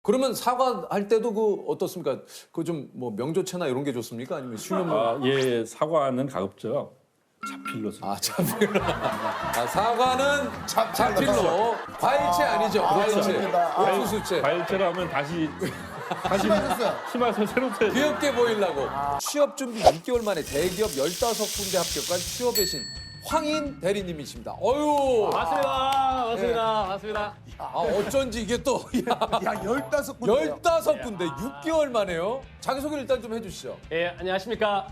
그러면 사과할 때도 그 어떻습니까? 그 좀 뭐 명조체나 이런 게 좋습니까? 아니면 수염? 예, 사과는 가급적 자필로 씁니다. 자필로. 사과는 자필로. 과일체 아니죠? 과일체. 옥수수체. 과일제로 하면 다시 심하셨어요. 심해서 새로 써야 돼요. 귀엽게 보이려고. 취업 준비 6개월 만에 대기업 15군데 합격한 취업의 신 황인 대리님이십니다. 어유. 반갑습니다. 어쩐지 이게 또 야, 15군데. 15군데 6개월 만에요. 자기소개를 일단 좀 해주시죠. 예, 안녕하십니까.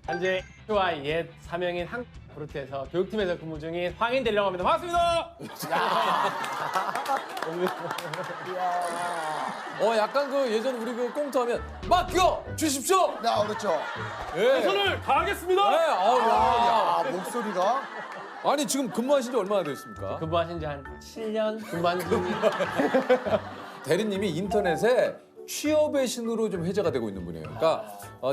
현재 Q와 옛 사명인 한국브루트에서 교육팀에서 근무 중인 황인 대리라고 합니다. 반갑습니다. 약간 그 예전 우리 그 꽁트하면 맡겨 주십시오. 야, 그렇죠. 예. 최선을 다하겠습니다. 야. 목소리가. 아니 지금 근무하신 지 얼마나 되셨습니까? 근무하신 지 한 7년 근무한 지 대리님이 인터넷에 취업의 신으로 좀 회자가 되고 있는 분이에요. 그러니까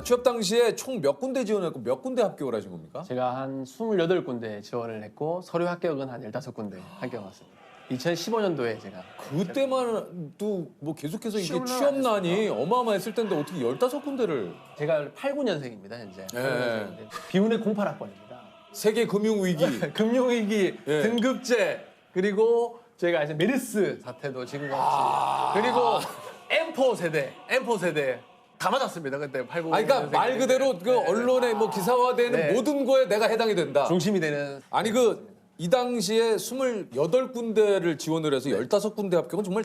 취업 당시에 총 몇 군데 지원했고 몇 군데 합격을 하신 겁니까? 제가 한 28군데 지원을 했고 서류 합격은 한 15군데 합격했습니다. 2015년도에 제가 그때만 또 뭐 계속해서 이게 시험을 취업난이 어마어마했을 텐데 어떻게 15군데를 제가 89년생입니다 현재. 예. 비운의 08학번입니다. 세계 금융 위기 금융위기, 예. 등급제, 그리고 제가 이제 메르스 사태도 지금 같이 그리고 M4 세대 다 맞았습니다 그때 89. 그러니까 말 그대로 그 언론에 뭐 기사화되는 네. 모든 거에 내가 해당이 된다. 중심이 되는. 아니 이 당시에 28군데를 지원을 해서 15군데 합격은 정말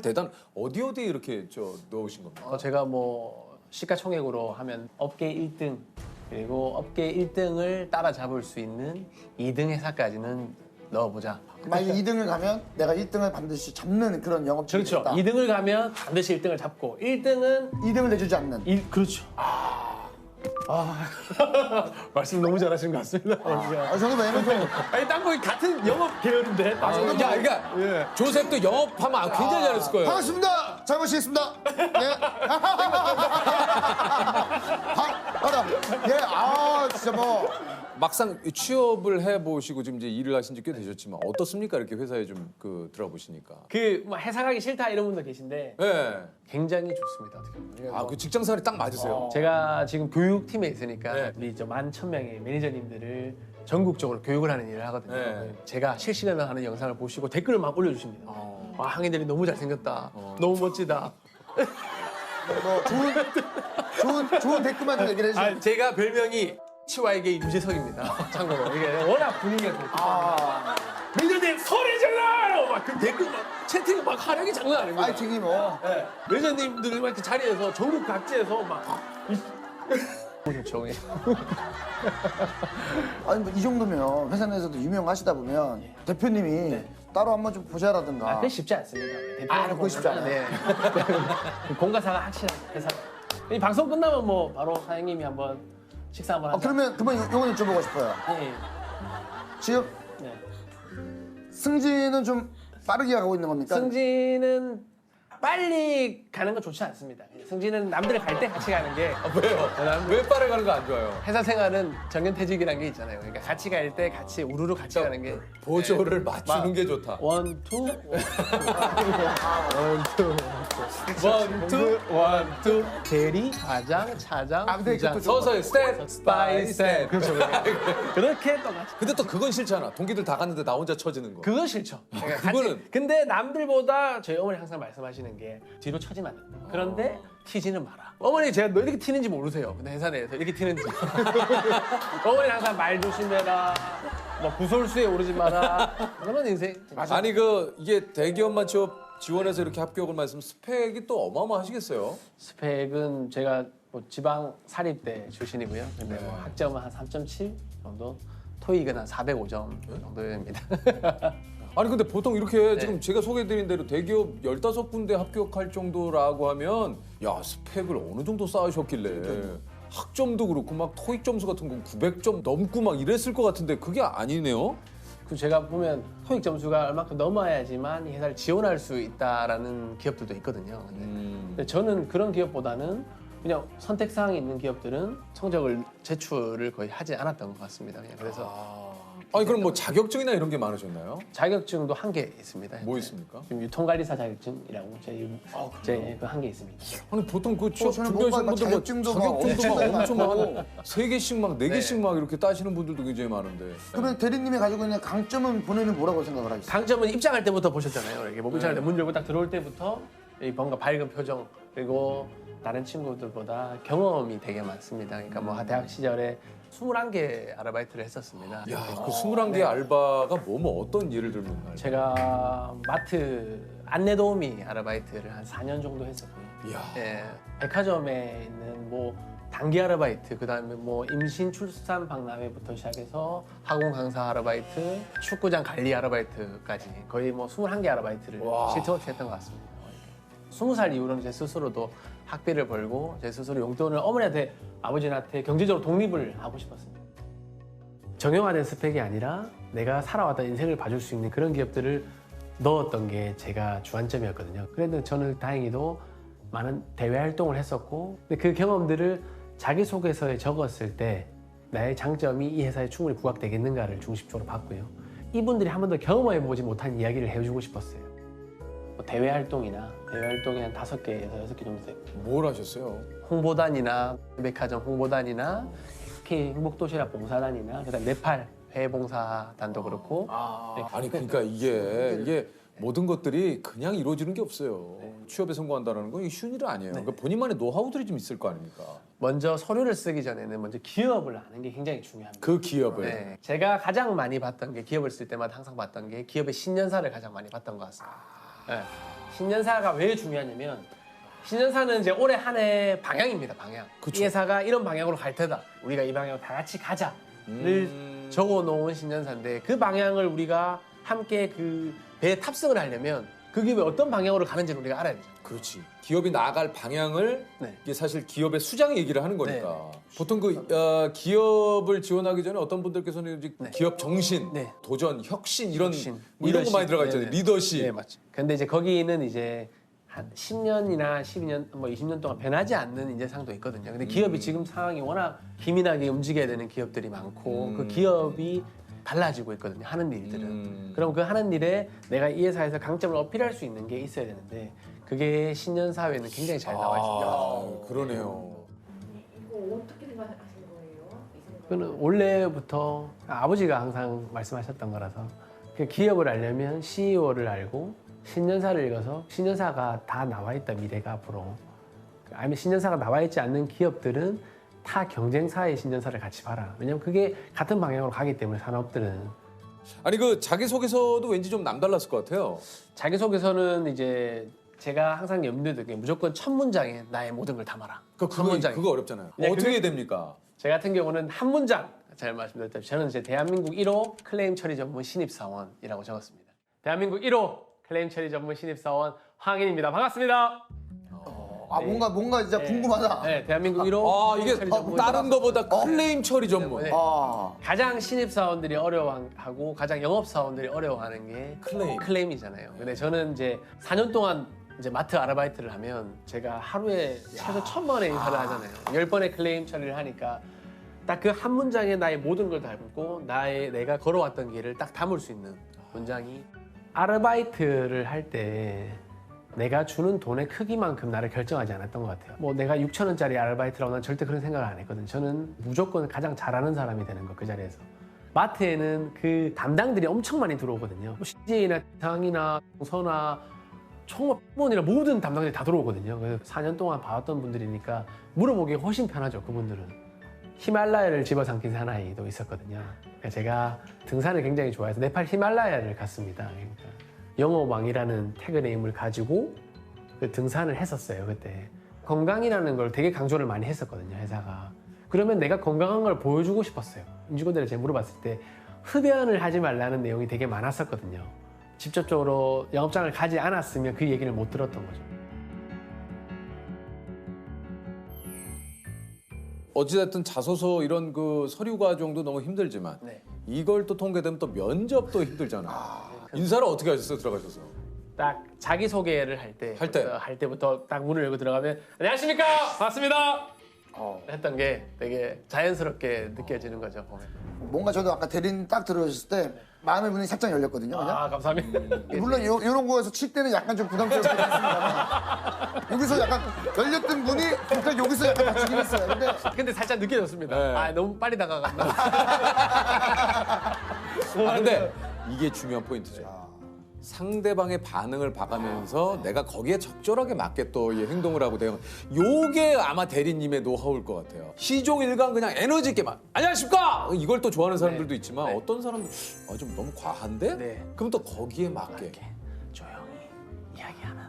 어디 이렇게 넣으신 겁니까? 제가 뭐 시가총액으로 하면 업계 1등 그리고 업계 1등을 따라잡을 수 있는 2등 회사까지는 넣어보자. 만약 2등을 가면 내가 1등을 반드시 잡는 그런 영업직이 그렇죠. 있다. 2등을 가면 반드시 1등을 잡고 1등은 2등을 내주지 않는. 그렇죠. 말씀 너무 잘하신 것 같습니다. 저는 왜냐면 좀 아니 딴 거 같은 영업 계열인데. 그러니까 조셉도 영업하면 굉장히 잘했을 거예요. 반갑습니다. 잘 모시겠습니다. 예. 예, 진짜 뭐. 막상 취업을 해보시고 지금 이제 일을 하신 지 꽤 되셨지만 어떻습니까? 이렇게 회사에 좀 들어가 보시니까. 뭐 회사 가기 싫다 이런 분들 계신데 네. 굉장히 좋습니다. 어떻게 보면. 그 직장 생활이 딱 맞으세요. 제가 지금 교육팀에 있으니까 네. 우리 11,000명의 매니저님들을 전국적으로 교육을 하는 일을 하거든요. 네. 제가 실시간으로 하는 영상을 보시고 댓글을 막 올려주십니다. 와, 항인들이 너무 잘생겼다. 너무 멋지다. 뭐 좋은 댓글만 좀 얘기를 해주세요. 제가 별명이 치와에게 유재석입니다. 참고로 이게 워낙 분위기가 좋고 매니저님 소리 질러! 막그 댓글 막 채팅 막 화력이 장난 아닙니다. 파이팅이 뭐. 네. 매니저님들이 막 이렇게 자리에서 전국 각지에서 막 너무 좋죠. 아니 뭐 이 정도면 회사 내에서도 유명하시다 보면 대표님이 따로 한번 좀 보자라든가. 그게 쉽지 않습니다. 그거 쉽지 않아요. 네. 공과사가 확실한 회사. 이 방송 끝나면 뭐 바로 사장님이 한번 식사 한번 하자. 그러면 요건 여쭤보고 싶어요. 예. 지금 네. 승진은 좀 빠르게 가고 있는 겁니까? 승진은 빨리 가는 건 좋지 않습니다. 승진은 남들 갈 때 같이 가는 게 왜요? 왜 빠르게 가는 거 안 좋아요? 회사 생활은 정년퇴직이라는 게 있잖아요. 그러니까 같이 갈 때 같이 우르르 같이 가는 게 보조를 맞추는 게 좋다. 원, 투, 원, 투. 대리, 과장, 차장, 근데 부장. 그것도 서서히 스텝 바이 스텝. 그렇죠. 그렇게 똑같이. 근데 또 그건 싫잖아. 동기들 다 갔는데 나 혼자 처지는 거. 그건 싫죠. 그러니까 그거는- 근데 남들보다 저희 어머니 항상 말씀하시는 게 뒤로 처지면 안 된다. 그런데 튀지는 마라. 어머니 제가 너 이렇게 튀는지 모르세요. 근데 회사 내에서 이렇게 튀는지. 어머니 항상 말 조심해라. 뭐 구설수에 오르지 마라. 그런 인생. 아니 이게 대기업만 지원해서 이렇게 합격을 말씀 스펙이 또 어마어마하시겠어요? 스펙은 제가 뭐 지방 사립대 출신이고요. 근데 네. 뭐 학점은 한 3.7 정도. 토익은 한 405점 정도입니다. 아니 근데 보통 이렇게 네. 지금 제가 소개해드린 대로 대기업 15군데 합격할 정도라고 하면 야 스펙을 어느 정도 쌓으셨길래 학점도 그렇고 막 토익 점수 같은 거 900점 넘고 막 이랬을 것 같은데 그게 아니네요? 그 제가 보면 토익 점수가 얼마큼 넘어야지만 이 회사를 지원할 수 있다라는 기업들도 있거든요. 근데 저는 그런 기업보다는 그냥 선택사항이 있는 기업들은 성적을 제출을 거의 하지 않았던 것 같습니다. 그냥 그래서 아니 그럼 뭐 자격증이나 이런 게 많으셨나요? 자격증도 한 개 있습니다. 뭐 있습니까? 지금 유통관리사 자격증이라고 제 한 개 있습니다. 아니 보통 그 취업 저는 준비하시는 뭔가 분들 뭐 자격증도 막 자격증도 막 엄청 많고. 막 3개씩 막 4개씩 막 이렇게 따시는 분들도 굉장히 많은데. 그러면 대리님이 가지고 있는 강점은 본인은 뭐라고 생각을 하겠어요? 강점은 입장할 때부터 보셨잖아요. 이렇게 뭐 입장할 때 문 열고 딱 들어올 때부터 이 뭔가 밝은 표정 그리고 다른 친구들보다 경험이 되게 많습니다. 그러니까 뭐 대학 시절에 21개 아르바이트를 했었습니다. 야, 그 21개의 알바가 뭐 어떤 예를 들면 알바? 제가 마트 안내 도우미 아르바이트를 한 4년 정도 했었고요. 이야. 예, 백화점에 있는 뭐 단기 아르바이트, 그다음에 뭐 임신 출산 박람회부터 시작해서 학원 강사 아르바이트, 축구장 관리 아르바이트까지 거의 뭐 21개 아르바이트를 와. 쉴 틈 없이 했던 것 같습니다. 20살 이후로는 제 스스로도 학비를 벌고 제 스스로 용돈을 어머니한테 아버지한테 경제적으로 독립을 하고 싶었습니다. 정형화된 스펙이 아니라 내가 살아왔던 인생을 봐줄 수 있는 그런 기업들을 넣었던 게 제가 주안점이었거든요. 그런데 저는 다행히도 많은 대외 활동을 했었고 근데 그 경험들을 자기소개서에 적었을 때 나의 장점이 이 회사에 충분히 부각되겠는가를 중심적으로 봤고요. 이분들이 한 번도 경험해보지 못한 이야기를 해주고 싶었어요. 뭐 대외 활동이나 대외 활동이 한 5개에서 6개 정도 돼요. 뭘 하셨어요? 홍보단이나 백화점 홍보단이나 K 행복도시락 봉사단이나 그다음 네팔 회봉사단도 그렇고 네. 아니 그러니까 이게 모든 것들이 그냥 이루어지는 게 없어요. 취업에 성공한다는 건 쉬운 일은 아니에요. 그러니까 본인만의 노하우들이 좀 있을 거 아닙니까? 먼저 서류를 쓰기 전에는 먼저 기업을 아는 게 굉장히 중요합니다. 그 기업을. 네. 제가 가장 많이 봤던 게 기업을 쓸 때마다 항상 봤던 게 기업의 신년사를 가장 많이 봤던 것 같습니다. 네. 신년사가 왜 중요하냐면 신년사는 이제 올해 한 해 방향입니다. 방향. 그쵸. 이 회사가 이런 방향으로 갈 테다. 우리가 이 방향으로 다 같이 가자를 적어놓은 신년사인데 그 방향을 우리가 함께 그 배에 탑승을 하려면 그 기업이 어떤 방향으로 가는지를 우리가 알아야 되죠. 그렇지. 기업이 나아갈 방향을 네. 이게 사실 기업의 수장이 얘기를 하는 거니까. 보통 기업을 지원하기 전에 어떤 분들께서는 이제 기업 정신, 네. 도전, 혁신 이런 혁신, 뭐 이런 거 리더십. 많이 들어가 있잖아요. 네네. 리더십. 네, 맞죠. 근데 이제 거기는 이제 한 10년이나 12년, 뭐 20년 동안 변하지 않는 인재상도 있거든요. 근데 기업이 지금 상황이 워낙 기민하게 움직여야 되는 기업들이 많고 그 기업이 달라지고 있거든요. 하는 일들은. 그럼 그 하는 일에 내가 이 회사에서 강점을 어필할 수 있는 게 있어야 되는데 그게 신년사회는 굉장히 잘 나와 있습니다. 그러네요. 이거 어떻게 생각하시는 거예요? 그거는 원래부터 아버지가 항상 말씀하셨던 거라서 그 기업을 알려면 CEO를 알고 신년사를 읽어서 신년사가 다 나와 있다 미래가 앞으로 아니면 신년사가 나와 있지 않는 기업들은 타 경쟁사의 신년사를 같이 봐라. 왜냐면 그게 같은 방향으로 가기 때문에 산업들은 아니 그 자기소개서도 왠지 좀 남달랐을 것 같아요. 자기소개서는 이제 제가 항상 염두에 두는 게 무조건 첫 문장에 나의 모든 걸 담아라. 첫 문장에. 그거 어렵잖아요. 네, 어떻게 그게- 해야 됩니까? 제 같은 경우는 한 문장 잘 말씀드렸다시피 저는 이제 대한민국 1호 클레임 처리 전문 신입사원이라고 적었습니다. 대한민국 1호 클레임 처리 전문 신입사원 황인입니다. 반갑습니다. 아 뭔가 진짜 궁금하다. 네, 대한민국 1호 아 클레임 이게 처리 전문 다른 거보다 클레임 처리 전문. 네. 아 가장 신입사원들이 어려워하고 가장 영업사원들이 어려워하는 게 클레임이잖아요. 근데 저는 이제 4년 동안 이제 마트 아르바이트를 하면 제가 하루에 최소 1000번의 인사를 하잖아요. 10번의 클레임 처리를 하니까 딱 그 한 문장에 나의 모든 걸 담고 내가 걸어왔던 길을 딱 담을 수 있는 문장이 아르바이트를 할 때 내가 주는 돈의 크기만큼 나를 결정하지 않았던 것 같아요. 뭐 내가 6,000원짜리 아르바이트라고 난 절대 그런 생각을 안 했거든요. 저는 무조건 가장 잘하는 사람이 되는 거 그 자리에서. 마트에는 그 담당들이 엄청 많이 들어오거든요. 뭐 CJ나 상이나 서나 정말 부모이나 모든 담당들이 다 들어오거든요. 그래서 4년 동안 봐왔던 분들이니까 물어보기 훨씬 편하죠. 그분들은. 히말라야를 집어삼킨 사나이도 있었거든요. 그러니까 제가 등산을 굉장히 좋아해서 네팔 히말라야를 갔습니다. 그러니까 영어왕이라는 태그네임을 가지고 그 등산을 했었어요. 그때 건강이라는 걸 되게 강조를 많이 했었거든요. 회사가. 그러면 내가 건강한 걸 보여주고 싶었어요. 임직원들이 제가 물어봤을 때 흡연을 하지 말라는 내용이 되게 많았었거든요. 직접적으로 영업장을 가지 않았으면 그 얘기를 못 들었던 거죠. 어찌됐든 자소서 이런 그 서류 과정도 너무 힘들지만 네. 이걸 또 통과되면 또 면접도 힘들잖아요. 인사를 어떻게 하셨어요? 들어가셔서. 딱 자기소개를 할 때? 때부터 딱 문을 열고 들어가면 안녕하십니까? 반갑습니다. 했던 게 되게 자연스럽게 느껴지는 거죠. 보면. 뭔가 저도 아까 대리님 딱 들어오셨을 때 마음의 문이 살짝 열렸거든요. 그냥. 아 감사합니다. 물론 이런 거에서 칠 때는 약간 좀 부담스럽긴 했습니다만 여기서 약간 열렸던 문이 약간 여기서 약간 닫히긴 했어요. 근데 살짝 느껴졌습니다. 네. 아 너무 빨리 다가갔나. 근데 이게 중요한 포인트죠. 상대방의 반응을 봐가면서 내가 거기에 적절하게 맞게 또 이 행동을 하고 대응. 요게 아마 대리님의 노하우일 것 같아요. 시종일관 그냥 에너지 있게 막 안녕하십니까 이걸 또 좋아하는 사람들도 있지만 네. 어떤 사람들 좀 너무 과한데? 네. 그럼 또 거기에 맞게. 이렇게 조용히 이야기하는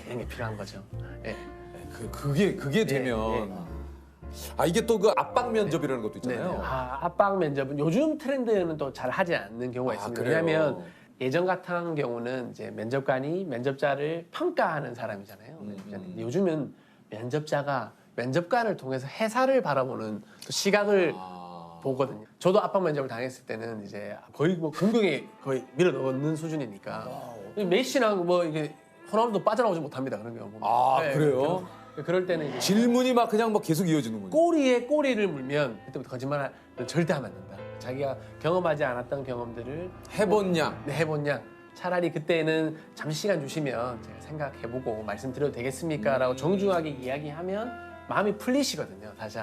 이런 게 필요한 거죠. 예. 그게 되면 이게 또 그 압박 면접이라는 것도 있잖아요. 네. 압박 면접은 요즘 트렌드는 또 잘 하지 않는 경우가 있습니다. 그래요? 왜냐하면 예전 같은 경우는 이제 면접관이 면접자를 평가하는 사람이잖아요. 요즘은 면접자가 면접관을 통해서 회사를 바라보는 또 시각을 보거든요. 저도 압박 면접을 당했을 때는 이제 거의 뭐 금경에 거의 밀어 넣는 수준이니까 메시나 뭐 이게 호남도 빠져나오지 못합니다. 그런 경우 보면. 그래요? 그럴 때는 이제 질문이 막 그냥 막 계속 이어지는군요. 꼬리에 꼬리를 물면 그때부터 거짓말을 절대 하면 안 된다. 자기가 경험하지 않았던 경험들을 해본 양. 해본 양. 차라리 그때는 잠시 시간 주시면 제가 생각해보고 말씀드려도 되겠습니까? 라고 정중하게 이야기하면 마음이 풀리시거든요. 다시.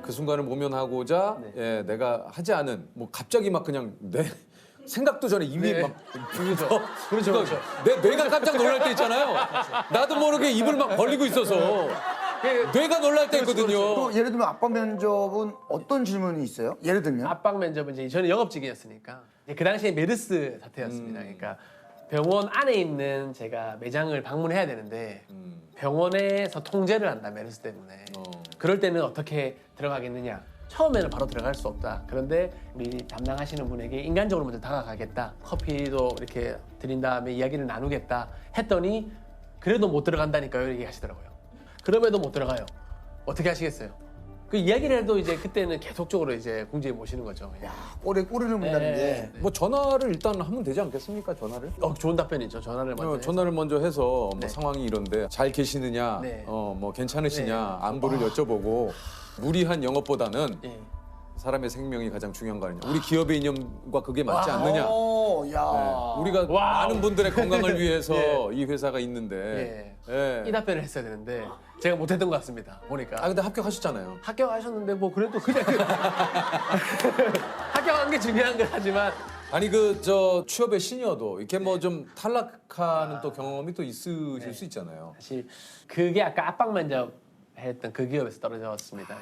그 순간을 모면하고자 네. 내가 하지 않은 뭐 갑자기 막 그냥 내 생각도 전에 입이 네. 막 그렇죠. 내 뇌가 깜짝 놀랄 때 있잖아요. 나도 모르게 입을 막 벌리고 있어서 뇌가 놀랄 때 있거든요. 또 예를 들면 압박 면접은 어떤 질문이 있어요? 예를 들면 압박 면접은 이제 저는 영업직이었으니까 그 당시에 메르스 사태였습니다. 그러니까 병원 안에 있는 제가 매장을 방문해야 되는데 병원에서 통제를 한다 메르스 때문에 그럴 때는 어떻게 들어가겠느냐. 처음에는 바로 들어갈 수 없다. 그런데 우리 담당하시는 분에게 인간적으로 먼저 다가가겠다. 커피도 이렇게 드린 다음에 이야기를 나누겠다 했더니 그래도 못 들어간다니까요. 얘기하시더라고요. 그럼에도 못 들어가요. 어떻게 하시겠어요? 그 이야기를 해도 이제 그때는 계속적으로 이제 궁지에 모시는 거죠. 그냥. 꼬리를 문다는 게 뭐 전화를 일단 하면 되지 않겠습니까? 전화를? 좋은 답변이죠. 전화를 먼저. 전화를 먼저 해서 뭐 네. 상황이 이런데 잘 계시느냐, 네. 뭐 괜찮으시냐, 네. 안부를 여쭤보고 무리한 영업보다는 예. 사람의 생명이 가장 중요한 거 아니냐. 우리 기업의 이념과 그게 맞지 않느냐. 야. 우리가 와우. 많은 분들의 건강을 위해서 예. 이 회사가 있는데. 이 답변을 했어야 되는데 제가 못했던 것 같습니다. 보니까. 근데 합격하셨잖아요. 합격하셨는데 뭐 그래도 그냥 합격한 게 중요한 거지만 아니 취업의 시니어도 이렇게 뭐 좀 탈락하는 또 경험이 또 있으실 수 있잖아요. 사실 그게 아까 압박 면접 했던 그 기업에서 떨어졌습니다.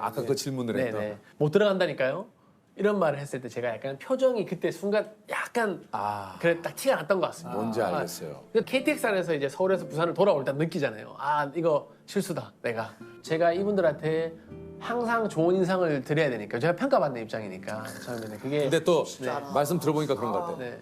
아까 그 질문을 했던. 네네. 못 들어간다니까요. 이런 말을 했을 때 제가 약간 표정이 그때 순간 약간 그래 딱 티가 났던 것 같습니다. 뭔지 알겠어요. KTX 안에서 이제 서울에서 부산을 돌아올 때 느끼잖아요. 이거 실수다 내가. 제가 이분들한테 항상 좋은 인상을 드려야 되니까 제가 평가받는 입장이니까 처음에는 그게. 근데 또 말씀 들어보니까 그런 것 같아요. 네.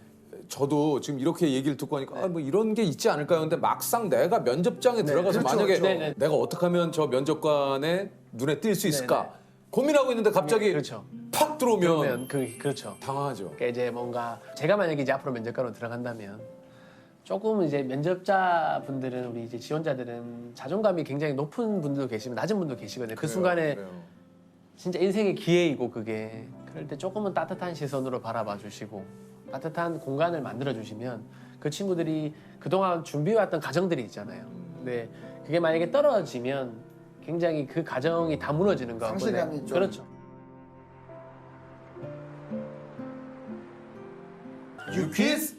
저도 지금 이렇게 얘기를 듣고 하니까 뭐 이런 게 있지 않을까요? 근데 막상 내가 면접장에 들어가서 그렇죠, 만약에 그렇죠. 네네. 내가 어떻게 하면 저 면접관의 눈에 띌 수 있을까 네네. 고민하고 있는데 갑자기 그렇죠. 팍 들어오면 그러면 그렇죠. 당황하죠. 그러니까 이제 뭔가 제가 만약에 이제 앞으로 면접관으로 들어간다면 조금 이제 면접자분들은 우리 이제 지원자들은 자존감이 굉장히 높은 분들도 계시고 낮은 분도 계시거든요. 그 순간에 그래요. 진짜 인생의 기회이고 그게 그럴 때 조금은 따뜻한 시선으로 바라봐 주시고 따뜻한 공간을 만들어 주시면 그 친구들이 그동안 준비해왔던 가정들이 있잖아요. 근데 그게 만약에 떨어지면 굉장히 그 가정이 다 무너지는 거 같거든요. 상실감이 좀. 그렇죠. 유퀴즈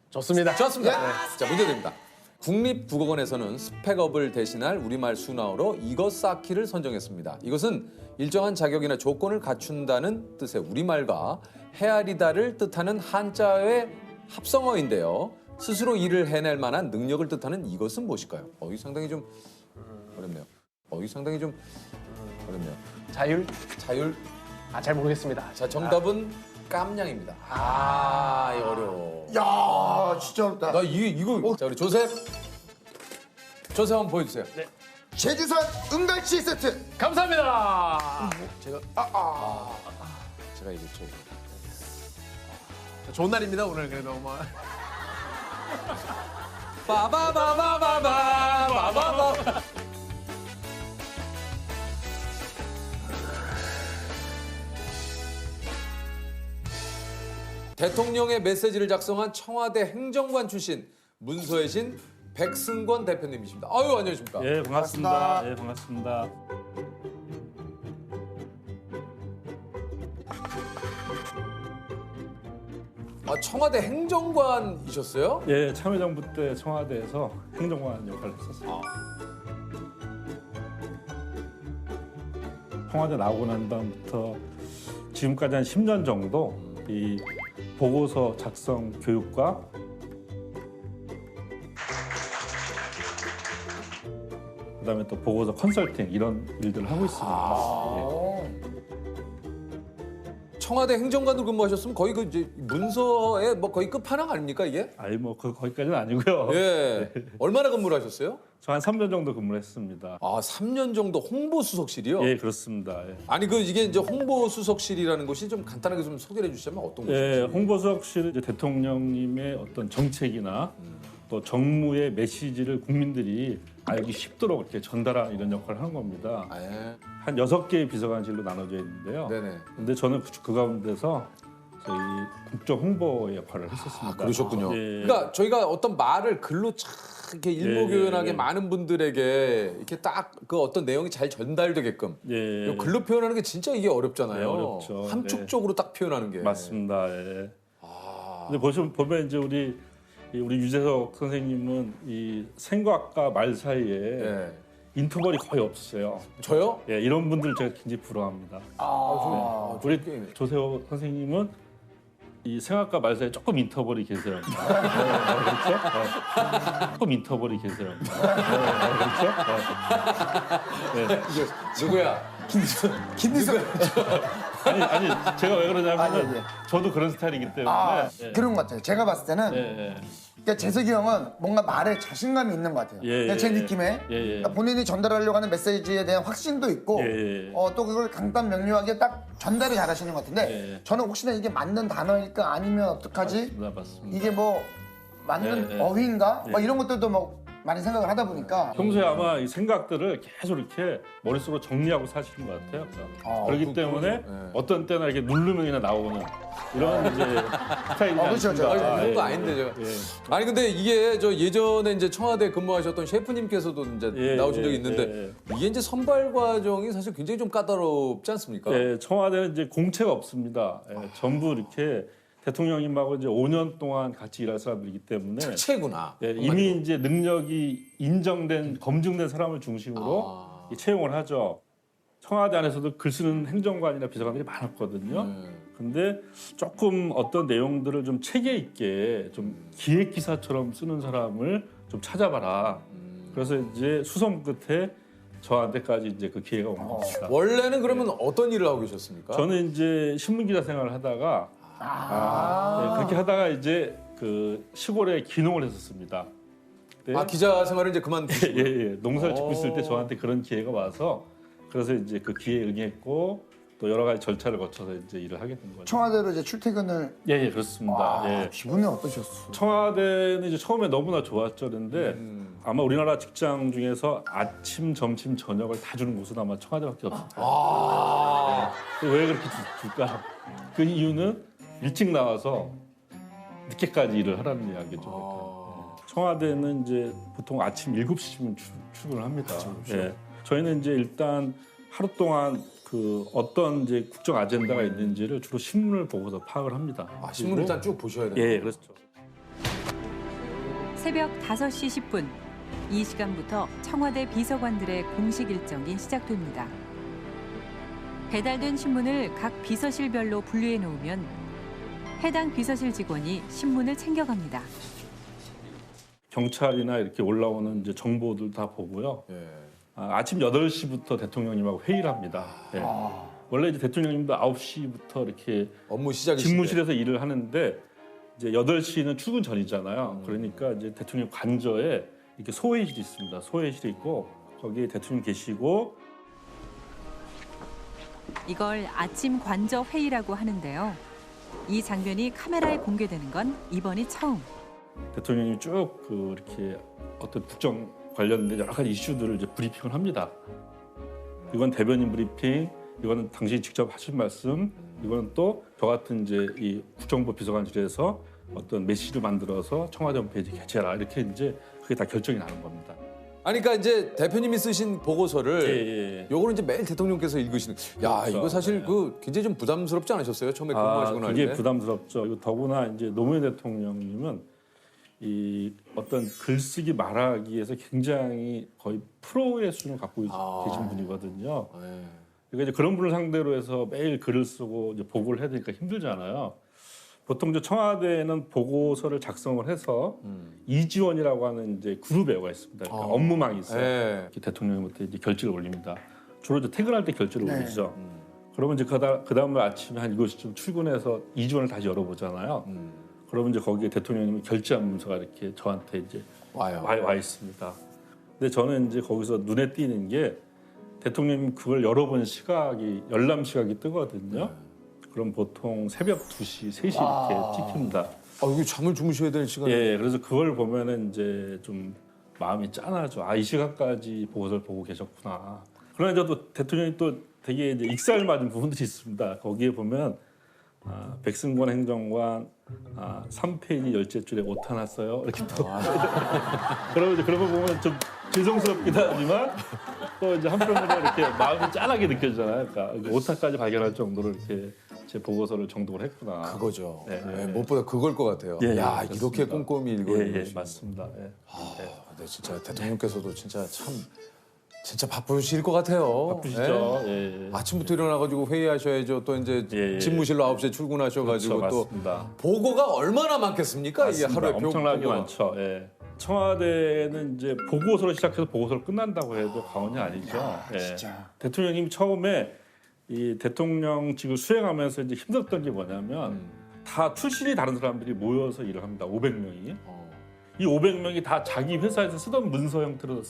좋습니다. 좋습니다. 자, 문제 드립니다. 국립국어원에서는 스펙업을 대신할 우리말 순화어로 이것 쌓기를 선정했습니다. 이것은 일정한 자격이나 조건을 갖춘다는 뜻의 우리말과 헤아리다를 뜻하는 한자어의 합성어인데요. 스스로 일을 해낼 만한 능력을 뜻하는 이것은 무엇일까요? 이 상당히 좀 어렵네요. 이 상당히 좀 어렵네요. 자율? 자율. 잘 모르겠습니다. 자, 정답은 깜냥입니다. 이거 어려워. 야 진짜 어렵다. 나 이거. 자, 우리 조셉 한번 보여주세요. 제주산 은갈치 세트. 감사합니다. 제가 이거 좋은 날입니다 오늘 그래도 뭐. 빠바바바바바바바바. 대통령의 메시지를 작성한 청와대 행정관 출신 문서의 신 백승권 대표님이십니다. 아유, 안녕하십니까? 예, 반갑습니다. 예, 반갑습니다. 아, 청와대 행정관이셨어요? 예, 참여정부 때 청와대에서 행정관 역할을 했었어요. 청와대 나오고 난 다음부터 지금까지 한 10년 정도 이 보고서 작성 교육과 그다음에 또 보고서 컨설팅 이런 일들을 하고 있습니다. 청와대 행정관으로 근무하셨으면 거의 그 이제 문서의 뭐 거의 끝판왕 아닙니까 이게? 아니 뭐 거기까지는 아니고요. 예. 얼마나 근무를 하셨어요? 저 한 3년 정도 근무를 했습니다. 아, 3년 정도 홍보수석실이요? 예, 그렇습니다. 예. 아니 그 이게 이제 홍보수석실이라는 곳이 좀 간단하게 좀 소개를 해주시면 어떤 예, 곳인지. 홍보수석실은 이제 대통령님의 어떤 정책이나 또 정무의 메시지를 국민들이 알기 쉽도록 이렇게 전달하는 이런 역할을 하는 겁니다. 아, 예. 한 6개의 비서관실로 나눠져 있는데요. 네네. 근데 저는 그 가운데서 저희 국정 홍보의 역할을 했었습니다. 아, 그러셨군요. 예. 그러니까 저희가 어떤 말을 글로 쫙 이렇게 일목요연하게 예. 많은 분들에게 이렇게 딱 그 어떤 내용이 잘 전달되게끔 예. 이거 글로 표현하는 게 진짜 이게 어렵잖아요. 네, 어렵죠. 함축적으로 딱 표현하는 게. 맞습니다. 예. 아, 근데 보면 이제 우리 유재석 선생님은 이 생각과 말 사이에 예. 인터벌이 거의 없어요. 저요? 예, 이런 분들 제가 굉장히 부러워합니다. 우리 조세호 선생님은 이 생각과 말 사이에 조금 인터벌이 계세요. 네, 그렇죠? 네. 조금 인터벌이 계세요. 네, 그렇죠? 네. 누구야? 김미성. 아니 제가 왜 그러냐면 아, 예, 예. 저도 그런 스타일이기 때문에 아, 예. 그런 것 같아요. 제가 봤을 때는 예, 그러니까 재석이 형은 뭔가 말에 자신감이 있는 것 같아요. 예, 그냥 제 예, 느낌에 예, 예. 그러니까 본인이 전달하려고 하는 메시지에 대한 확신도 있고 예, 예. 또 그걸 강단 명료하게 딱 전달을 잘하시는 것 같은데 예. 저는 혹시나 이게 맞는 단어일까 아니면 어떡하지? 맞습니다. 이게 뭐 맞는 예, 예. 어휘인가? 예. 막 이런 것들도 뭐 많이 생각을 하다 보니까 평소에 아마 이 생각들을 계속 이렇게 머릿속으로 정리하고 사시는 것 같아요. 그렇기 때문에 예. 어떤 때나 이렇게 누르면 그냥 나오는 이런 이제 스타일이 그렇죠, 아닙니다. 그렇죠. 아, 그 정도 예, 아닌데 제가. 예. 아니 근데 이게 저 예전에 이제 청와대 근무하셨던 셰프님께서도 이제 예, 나오신 적이 예, 있는데 이게 이제 선발 과정이 사실 굉장히 좀 까다롭지 않습니까? 예, 청와대는 이제 공채가 없습니다. 예, 전부 이렇게 대통령님하고 이제 5년 동안 같이 일할 사람들이기 때문에 체구나. 예, 이미 이제 능력이 인정된 검증된 사람을 중심으로 아. 이 채용을 하죠. 청와대 안에서도 글 쓰는 행정관이나 비서관들이 많았거든요. 근데 조금 어떤 내용들을 좀 체계 있게 좀 기획 기사처럼 쓰는 사람을 좀 찾아봐라. 그래서 이제 수험 끝에 저한테까지 이제 그 기회가 온 겁니다. 원래는 그러면 어떤 일을 하고 계셨습니까? 저는 이제 신문 기자 생활을 하다가 네, 그렇게 하다가 이제 그 시골에 기농을 했었습니다. 그때 아, 기자 생활을 이제 그만두시고. 예. 농사를 짓고 있을 때 저한테 그런 기회가 와서 그래서 이제 그 기회에 응했고 또 여러 가지 절차를 거쳐서 이제 일을 하게 된 거죠. 청와대로 이제 출퇴근을 예, 그렇습니다. 예. 기분이 어떠셨어요? 청와대는 이제 처음에 너무나 좋았죠. 그런데 아마 우리나라 직장 중에서 아침, 점심, 저녁을 다 주는 곳은 아마 청와대밖에 없습니다. 아. 왜 그렇게 줄까? 그 이유는 일찍 나와서 늦게까지 일을 하라는 이야기죠. 청와대는 이제 보통 아침 7시쯤 출근을 합니다. 예. 저희는 이제 일단 하루 동안 그 어떤 이제 국정 아젠다가 있는지를 주로 신문을 보고서 파악을 합니다. 아, 신문 일단 쭉 보셔야 돼요. 예, 그렇죠. 새벽 5시 10분 이 시간부터 청와대 비서관들의 공식 일정이 시작됩니다. 배달된 신문을 각 비서실별로 분류해 놓으면 해당 비서실 직원이 신문을 챙겨갑니다. 경찰이나 이렇게 올라오는 이제 정보들 다 보고요. 예. 아침 8시부터 대통령님하고 회의를 합니다. 예. 원래 이제 대통령님도 9시부터 이렇게 업무 시작이 집무실에서 일을 하는데 이제 8시는 출근 전이잖아요. 그러니까 이제 대통령 관저에 이렇게 소회의실이 있습니다. 소회의실이 있고 거기에 대통령 계시고 이걸 아침 관저 회의라고 하는데요. 이 장면이 카메라에 공개되는 건 이번이 처음. 대통령이 쭉 그 이렇게 어떤 국정 관련된 여러 가지 이슈들을 이제 브리핑을 합니다. 이건 대변인 브리핑, 이거는 당신이 직접 하신 말씀, 이거는 또 저 같은 이제 이 국정부 비서관실에서 어떤 메시지를 만들어서 청와대 홈페이지 게재해라 이렇게 이제 그게 다 결정이 나는 겁니다. 아니 그러니까 이제 대표님이 쓰신 보고서를 예. 요거는 이제 매일 대통령께서 읽으시는. 야 그렇죠. 이거 사실 네. 그 굉장히 좀 부담스럽지 않으셨어요? 처음에 근무하시고 나서. 그게 부담스럽죠. 그리고 더구나 이제 노무현 대통령님은 이 어떤 글쓰기 말하기에서 굉장히 거의 프로의 수준을 갖고 계신 분이거든요. 네. 그러니까 이제 그런 분을 상대로 해서 매일 글을 쓰고 이제 보고를 해야 되니까 힘들잖아요. 보통 이제 청와대는 보고서를 작성을 해서 이지원이라고 하는 이제 그룹회가 있습니다. 그러니까 업무망이 있어요. 네. 이렇게 대통령한테 이제 결지를 올립니다. 주로 이제 퇴근할 때 결지를 네. 올리죠. 그러면 이제 그 다음날 아침에 한 7시쯤 출근해서 이지원을 다시 열어보잖아요. 그러면 이제 거기에 대통령님이 결지한 문서가 이렇게 저한테 이제 와요. 와 있습니다. 근데 저는 이제 거기서 눈에 띄는 게 대통령님 그걸 열어본 시각이 열람 시각이 뜨거든요. 그럼 보통 새벽 2시, 3시 이렇게 찍힙니다. 아 이거 잠을 주무셔야 되는 시간에. 예, 그래서 그걸 보면은 이제 좀 마음이 짠하죠. 아, 이 시간까지 보고서를 보고 계셨구나. 그러나 저도 대통령이 또 되게 이제 익살 맞은 부분들이 있습니다. 거기에 보면 백승권 행정관 3페이지 열째 줄에 오타 났어요. 이렇게 또 그러면 이제 그런 거 보면 좀 죄송스럽기도 하지만 또 이제 한편으로 이렇게 마음이 짠하게 느껴지잖아요. 그러니까 오타까지 발견할 정도로 이렇게 제 보고서를 정독을 했구나. 그거죠. 네, 네, 네. 무엇보다 그걸 것 같아요. 예, 야 예, 이렇게 그렇습니다. 꼼꼼히 읽어내시는. 예, 맞습니다. 예. 근데 진짜 대통령께서도 진짜 바쁘실 것 같아요. 바쁘시죠. 예? 예. 아침부터 일어나가지고 회의하셔야죠. 또 이제 예, 예. 집무실로 9시에 출근하셔가지고 그렇죠, 또 맞습니다. 보고가 얼마나 많겠습니까? 이게 맞습니다. 하루에 엄청나게 보고가. 많죠. 예. 청와대는 이제 보고서로 시작해서 보고서를 끝난다고 해도 과언이 아니죠. 예. 진짜. 대통령님이 처음에 이 대통령직을 수행하면서 이제 힘들었던 게 뭐냐면 다 출신이 다른 사람들이 모여서 일을 합니다. 500명이. 이 500명이 다 자기 회사에서 쓰던 문서 형태로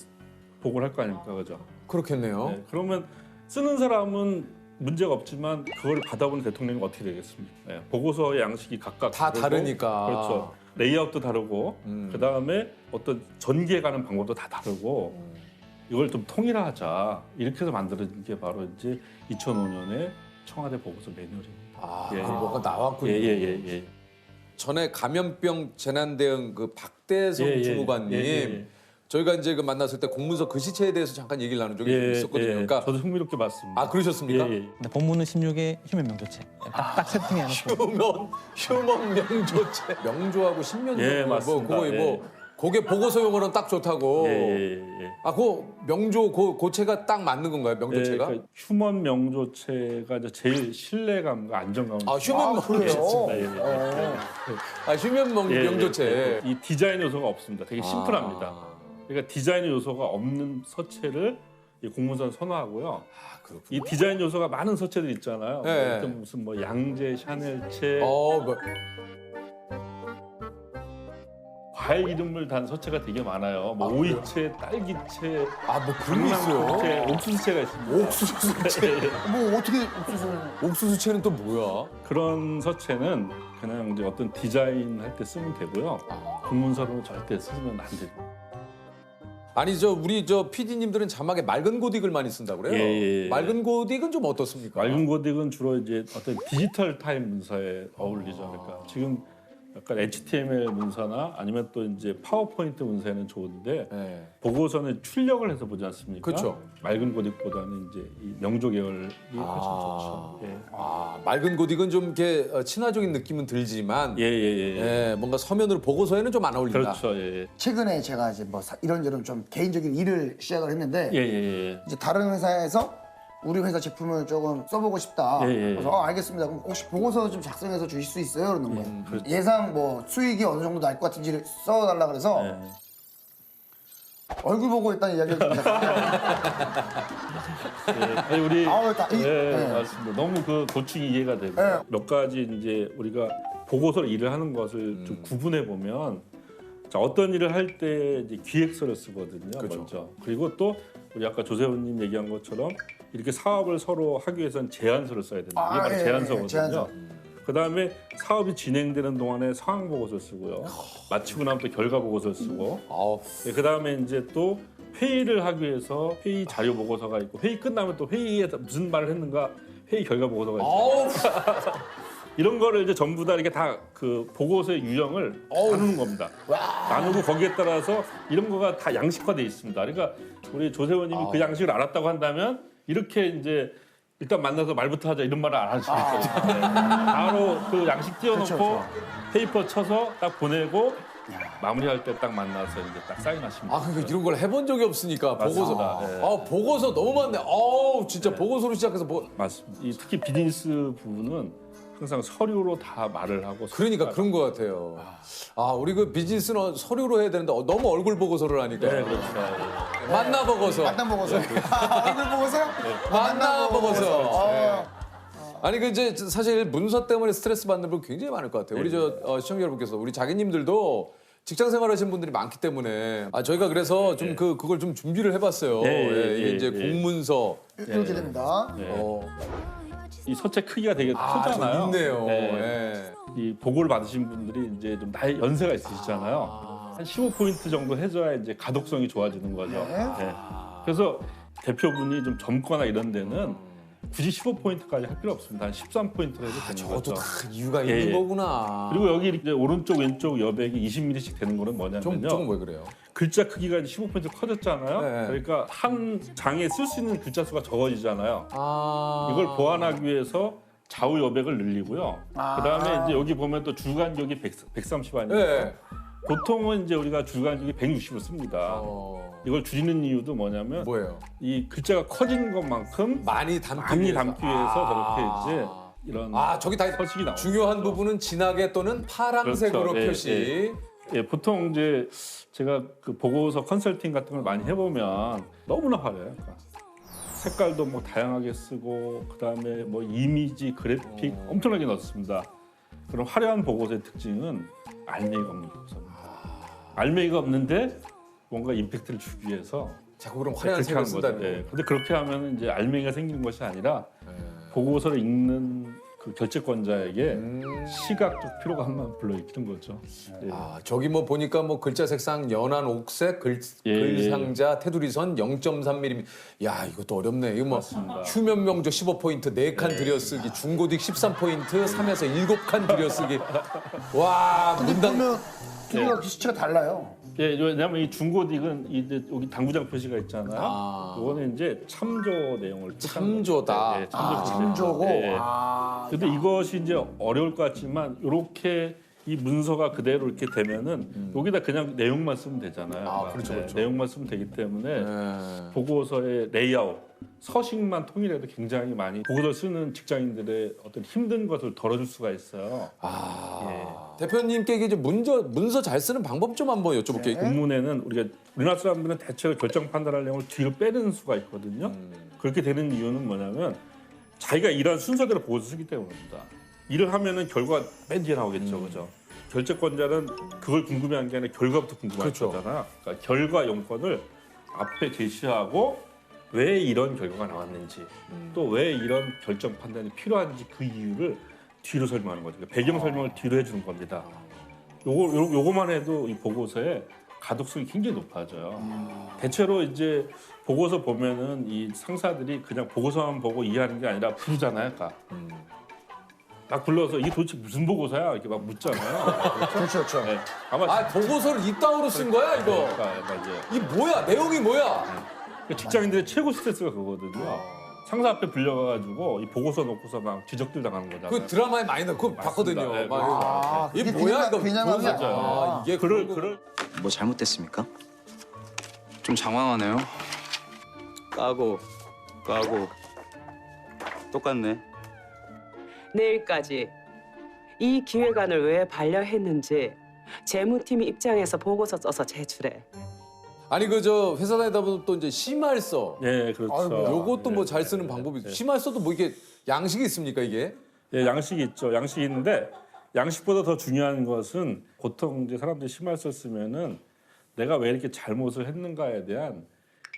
보고를 할 거 아닙니까, 그죠? 그렇겠네요. 네, 그러면 쓰는 사람은 문제가 없지만 그걸 받아보는 대통령이 어떻게 되겠습니까? 네, 보고서의 양식이 각각 다 다르고, 다르니까. 그렇죠. 레이아웃도 다르고 그 다음에 어떤 전개가는 방법도 다 다르고 이걸 좀 통일하자 이렇게 해서 만들어진 게 바로 이제 2005년에 청와대 보고서 매뉴얼입니다. 예. 뭐가 나왔군요. 예. 전에 감염병 재난 대응 그 박대성 주무관님 저희가 이제 그 만났을 때 공문서 글씨체에 대해서 잠깐 얘기를 나눈 적이 좀 있었거든요. 그러니까 저도 흥미롭게 봤습니다. 아 그러셨습니까? 예. 근데 본문은 16에 휴면 명조체. 딱 세팅해놓고. 휴먼 명조체. 명조하고 신면 예, 뭐 맞습니다. 그거 뭐 그게 보고서 용어는 딱 좋다고. 예. 아, 그 명조 고체가 딱 맞는 건가요? 명조체가? 그러니까 휴먼 명조체가 이제 제일 신뢰감과 안정감을 아, 휴먼 명조체. 아, 휴면 명조체. 이 디자인 요소가 없습니다. 되게 심플합니다. 그러니까 디자인 요소가 없는 서체를 이 공문서는 선호하고요. 이 디자인 요소가 많은 서체들 있잖아요. 네. 무슨 뭐 양재, 샤넬체, 뭐. 과일 이름을 단 서체가 되게 많아요. 뭐 오이채, 딸기채, 뭐 그런 게 있어요. 강낭콩채, 옥수수채가 있습니다. 옥수수채. 뭐 어떻게 옥수수를. 옥수수채는 또 뭐야? 그런 서체는 그냥 이제 어떤 디자인 할 때 쓰면 되고요. 공문서로는 절대 쓰면 안 됩니다. 아니 우리 PD님들은 자막에 맑은 고딕을 많이 쓴다 그래요. 예. 맑은 고딕은 좀 어떻습니까? 맑은 고딕은 주로 이제 어떤 디지털 타입 문서에 어울리죠. 그러니까 지금 약간 HTML 문서나 아니면 또 이제 파워포인트 문서에는 좋은데 네. 보고서는 출력을 해서 보지 않습니까? 그렇죠. 맑은 고딕보다는 이제 이 명조 계열이 훨씬 좋죠. 예. 맑은 고딕은 좀 이렇게 친화적인 느낌은 들지만 예. 뭔가 서면으로 보고서에는 좀 안 어울린다. 그렇죠. 예. 최근에 제가 이제 뭐 이런저런 좀 개인적인 일을 시작을 했는데 예. 이제 다른 회사에서 우리 회사 제품을 조금 써보고 싶다. 예. 그래서 알겠습니다. 그럼 혹시 보고서 좀 작성해서 주실 수 있어요? 그러는 거예요. 그렇죠. 예상 뭐 수익이 어느 정도 날 것 같은지를 써달라 그래서 예. 얼굴 보고 일단 이야기를 좀 아니, 우리 네. 맞습니다. 너무 그 고충이 이해가 됩니다. 네. 몇 가지 이제 우리가 보고서로 일을 하는 것을 좀 구분해 보면 자, 어떤 일을 할 때 이제 기획서를 쓰거든요. 그렇죠. 먼저. 그리고 또 우리 아까 조세호님 얘기한 것처럼 이렇게 사업을 서로 하기 위해서는 제안서를 써야 됩니다. 이게 바로 제안서거든요. 제안서. 그다음에 사업이 진행되는 동안에 상황 보고서를 쓰고요. 마치고 나면 또 결과 보고서를 쓰고. 그다음에 이제 또 회의를 하기 위해서 회의 자료 보고서가 있고 회의 끝나면 또 회의에 무슨 말을 했는가 회의 결과 보고서가 있어요. 아우, 이런 거를 이제 전부 다 이렇게 다 그 보고서의 유형을 나누는 겁니다. 나누고 거기에 따라서 이런 거가 다 양식화돼 있습니다. 그러니까 우리 조세호님이 그 양식을 알았다고 한다면 이렇게 이제 일단 만나서 말부터 하자 이런 말을 안 하시죠. 바로 그 양식 띄워놓고 페이퍼 쳐서 딱 보내고 마무리할 때 딱 만나서 이제 딱 사인하십니다. 아, 그러니까 이런 걸 해본 적이 없으니까 보고서. 맞습니다. 네. 아, 보고서 너무 많네. 아우, 진짜 보고서로 시작해서 맞습니다. 이 특히 비즈니스 부분은 항상 서류로 다 말을 하고 그러니까 그런 것 같아요. 아, 우리 그 비즈니스는 서류로 해야 되는데 너무 얼굴 보고서를 하니까. 네, 그렇죠. 만나 보고서. 만남 보고서. 얼굴 보고서? 만나 보고서. 네. 어. 아니 그 이제 사실 문서 때문에 스트레스 받는 분 굉장히 많을 것 같아요. 우리 시청자 여러분께서 우리 자기님들도 직장 생활하시는 분들이 많기 때문에 저희가 그래서 좀 그걸 좀 준비를 해봤어요. 이게 이제 공문서. 이렇게 됩니다. 이 서체 크기가 되게 크잖아요. 좀 있네요. 네. 예. 이 보고를 받으신 분들이 이제 좀 나이 연세가 있으시잖아요. 한 15포인트 정도 해줘야 이제 가독성이 좋아지는 거죠. 네. 그래서 대표분이 좀 젊거나 이런 데는 굳이 15포인트까지 할 필요 없습니다. 한 13포인트로 해도 되는 저것도 거죠. 다 이유가 있는 거구나. 그리고 여기 이제 오른쪽 왼쪽 여백이 20mm씩 되는 거는 뭐냐면요. 좀 왜 그래요? 글자 크기가 15포인트 커졌잖아요. 네. 그러니까 한 장에 쓸 수 있는 글자 수가 적어지잖아요. 이걸 보완하기 위해서 좌우 여백을 늘리고요. 그다음에 이제 여기 보면 또 줄간격이 130 아니에요. 네. 보통은 이제 우리가 줄간격이 160을 씁니다. 이걸 줄이는 이유도 뭐냐면 뭐예요? 이 글자가 커진 것만큼 많이 담기 많이 위해서. 담기 위해서 저렇게 이제 이런 저기 다 서식이 나오죠. 중요한 부분은 진하게 또는 파란색으로 그렇죠. 표시. 예, 보통 이제 제가 그 보고서 컨설팅 같은 걸 많이 해보면 너무나 화려해요. 그러니까 색깔도 뭐 다양하게 쓰고 그다음에 뭐 이미지, 그래픽 엄청나게 넣습니다. 그런 화려한 보고서의 특징은 알맹이가 없는 보고서입니다. 알맹이가 없는데 뭔가 임팩트를 주기 위해서 자꾸 그럼 화려한 색을 쓴다는 거. 예, 근데 그렇게 하면 이제 알맹이가 생기는 것이 아니라 보고서를 읽는 그 결재권자에게 시각적 피로감만 불러일으키는 거죠. 예. 저기 뭐 보니까 뭐 글자 색상 연한 옥색, 글상자 테두리선 0.3mm. 야, 이것도 어렵네. 이거 뭐 맞습니다. 휴면 명조 15포인트 4칸 들여쓰기, 중고딕 13포인트 3에서 7칸 들여쓰기. 와, 문당 그러면 두개가 기수치가 달라요. 예, 왜냐하면 이 중고딕은 이제 여기 당구장 표시가 있잖아요. 이거는 이제 참조 내용을 참조다. 예, 참조 표시. 참조고. 예. 근데 이것이 이제 어려울 것 같지만 이렇게 이 문서가 그대로 이렇게 되면은 여기다 그냥 내용만 쓰면 되잖아요. 그렇죠, 그렇죠. 내용만 쓰면 되기 때문에 보고서의 레이아웃, 서식만 통일해도 굉장히 많이 보고서 쓰는 직장인들의 어떤 힘든 것을 덜어줄 수가 있어요. 대표님께 이제 문서 잘 쓰는 방법 좀 한번 여쭤볼게요. 공문에는 우리나라 사람들은 대체로 결정 판단할 내용을 뒤로 빼는 수가 있거든요. 그렇게 되는 이유는 뭐냐면 자기가 일한 순서대로 보고서 쓰기 때문입니다. 일을 하면은 결과가 맨 뒤에 나오겠죠, 그죠? 결재권자는 그걸 궁금해하는 게 아니라 결과부터 궁금할 그렇죠. 거잖아. 그러니까 결과 용건을 앞에 제시하고 왜 이런 결과가 나왔는지, 또 왜 이런 결정 판단이 필요한지 그 이유를 뒤로 설명하는 거죠. 그러니까 배경 설명을 뒤로 해주는 겁니다. 요거만 해도 이 보고서에 가독성이 굉장히 높아져요. 대체로 이제 보고서 보면은 이 상사들이 그냥 보고서만 보고 이해하는 게 아니라 부르잖아요, 그러니까. 딱 불러서 이게 도대체 무슨 보고서야 이렇게 막 묻잖아요. 그렇죠, 그렇죠. 네. 아마 보고서를 이따위로 쓴 거야, 이거? 그러니까 이제 이 뭐야? 내용이 뭐야? 직장인들의 최고 스트레스가 그거거든요. 상사 앞에 불려가가지고 이 보고서 놓고서 막 지적들 당하는 거잖아요. 그 드라마에 많이 나고 그거 봤거든요. 네, 막 이게 이게 뭐야, 이거? 그냥 하는 게 아니라. 이게 그럴 뭐 잘못됐습니까? 좀 장황하네요. 까고 똑같네. 내일까지 이 기획안을 왜 반려했는지 재무팀 입장에서 보고서 써서 제출해. 아니 그 저 회사 다니다 보면 또 이제 심할서. 예, 그렇죠. 아이고야. 요것도 뭐 잘 쓰는 방법이 심할서도 뭐 이게 양식이 있습니까 이게? 예, 양식이 있죠. 양식이 있는데 양식보다 더 중요한 것은 보통 이제 사람들이 심할서 쓰면은 내가 왜 이렇게 잘못을 했는가에 대한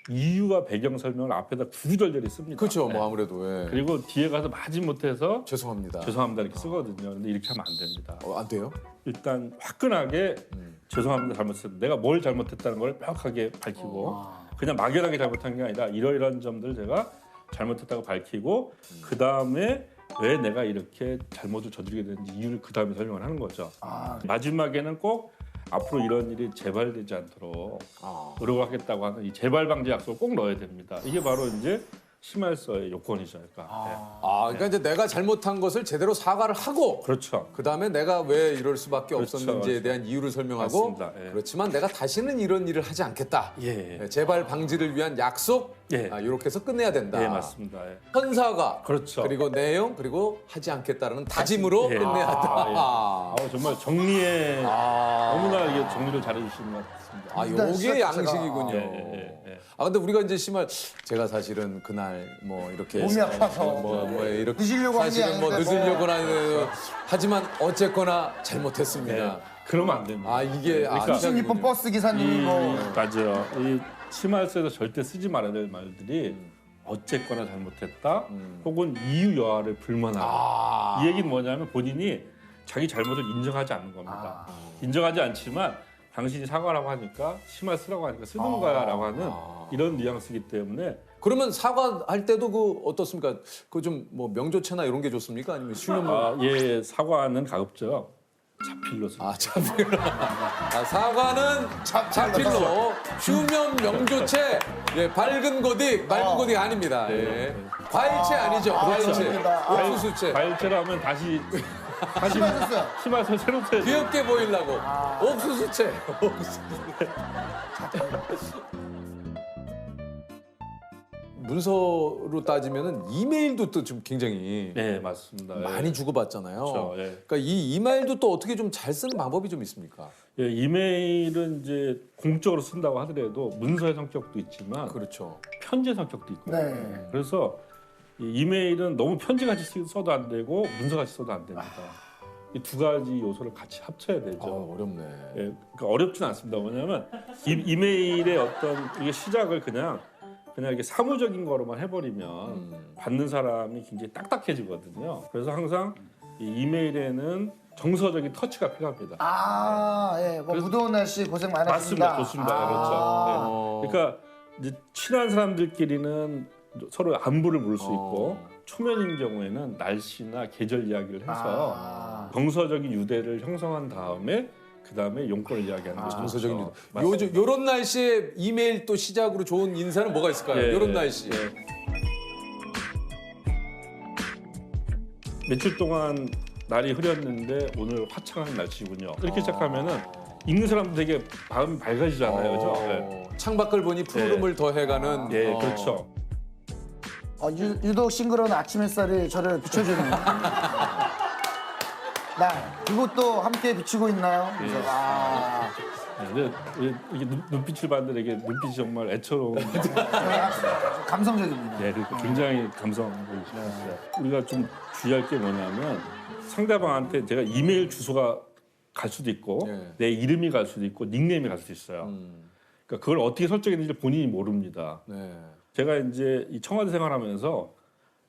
이유와 배경 설명을 앞에다 구구절절히 씁니다. 그렇죠. 네. 뭐 아무래도 예. 그리고 뒤에 가서 마지못해서 죄송합니다. 죄송합니다 이렇게 쓰거든요. 근데 이렇게 하면 안 됩니다. 안 돼요? 일단 화끈하게 죄송합니다 잘못했다. 내가 뭘 잘못했다는 걸 명확하게 밝히고 그냥 막연하게 잘못한 게 아니라 이러이러한 점들 제가 잘못했다고 밝히고 그 다음에 왜 내가 이렇게 잘못을 저지르게 됐는지 이유를 그 다음에 설명을 하는 거죠. 마지막에는 꼭 앞으로 이런 일이 재발되지 않도록 노력하겠다고 하는 이 재발 방지 약속을 꼭 넣어야 됩니다. 이게 바로 이제 심할서의 요건이죠. 그러니까. 그러니까 이제 내가 잘못한 것을 제대로 사과를 하고 그렇죠. 그다음에 내가 왜 이럴 수밖에 그렇죠, 없었는지에 그렇죠. 대한 이유를 설명하고 맞습니다. 예. 그렇지만 내가 다시는 이런 일을 하지 않겠다. 예. 재발 방지를 위한 약속 예. 이렇게 해서 끝내야 된다. 예, 맞습니다. 예. 헌사과 그렇죠. 그리고 내용 그리고 하지 않겠다는 다짐으로 예. 끝내야 한다. 정말 정리에 너무나 이게 정리를 잘해주시는 것 같습니다. 일단 요게 시작 양식이군요. 예. 근데 우리가 이제 심할 제가 사실은 그날 뭐 이렇게 몸이 아파서 뭐 이렇게 늦으려고 한 게 사실은 뭐 아닌데 늦으려고나 하지만 어쨌거나 잘못했습니다. 그러면 안 됩니다. 이게 그러니까 26번 버스 기사님이 뭐 맞아요. 이 심할서에서 절대 쓰지 말아야 될 말들이 어쨌거나 잘못했다, 혹은 이유 여하를 불만하다. 이 얘기는 뭐냐면 본인이 자기 잘못을 인정하지 않는 겁니다. 인정하지 않지만 당신이 사과라고 하니까 심할서라고 하니까 쓰는 거야라고 하는 이런 뉘앙스이기 때문에 그러면 사과할 때도 그 어떻습니까? 그 좀 뭐 명조체나 이런 게 좋습니까? 아니면 쉬면 예, 사과는 가급적 자필로 씁니다. 자필로. 사과는 자필로. 휴면 명조체. 예, 밝은 고딕, 맑은 고딕 아닙니다. 예. 과일체 아니죠. 과일체. 옥수수체. 과일체라면 다시 심할서 새로 써야죠. 귀엽게 보이려고. 옥수수체. 문서로 따지면은 이메일도 또 좀 굉장히 네, 맞습니다. 많이 주고받잖아요. 그렇죠. 예. 그러니까 이 이메일도 또 어떻게 좀 잘 쓰는 방법이 좀 있습니까? 예, 이메일은 이제 공적으로 쓴다고 하더라도 문서의 성격도 있지만 그렇죠. 편지의 성격도 있거든요. 네. 그래서 이 이메일은 너무 편지같이 써도 안 되고 문서같이 써도 안 됩니다. 이 두 가지 요소를 같이 합쳐야 되죠. 어렵네. 예, 그러니까 어렵진 않습니다. 뭐냐면 이메일의 어떤 이게 시작을 그냥 이렇게 사무적인 거로만 해버리면 받는 사람이 굉장히 딱딱해지거든요. 그래서 항상 이 이메일에는 정서적인 터치가 필요합니다. 예, 뭐 무더운 날씨 고생 많으셨습니다. 맞습니다. 좋습니다. 그렇죠. 네. 그러니까 이제 친한 사람들끼리는 서로 안부를 물을 수 있고 초면인 경우에는 날씨나 계절 이야기를 해서 정서적인 유대를 형성한 다음에 그 다음에 용건을 이야기하는 거죠. 정서적인 유대. 맞습니다. 요런 날씨에 이메일 또 시작으로 좋은 인사는 뭐가 있을까요? 예, 요런 예, 날씨. 며칠 동안 날이 흐렸는데 오늘 화창한 날씨군요. 이렇게 시작하면은 읽는 사람도 되게 마음이 밝아지잖아요. 그죠? 네. 창밖을 보니 푸름을 더해가는. 예, 그렇죠. 유독 싱그러운 아침 햇살이 저를 비춰주는 그것도 함께 비추고 있나요? 그래서 네, 이게 눈빛을 봤는데 이게 눈빛이 정말 애처로운. 감성적입니다. 네, 굉장히 감성적이시죠. 우리가 좀 주의할 게 뭐냐면 상대방한테 제가 이메일 주소가 갈 수도 있고 내 이름이 갈 수도 있고 닉네임이 갈 수도 있어요. 그러니까 그걸 어떻게 설정했는지 본인이 모릅니다. 네. 제가 이제 이 청와대 생활하면서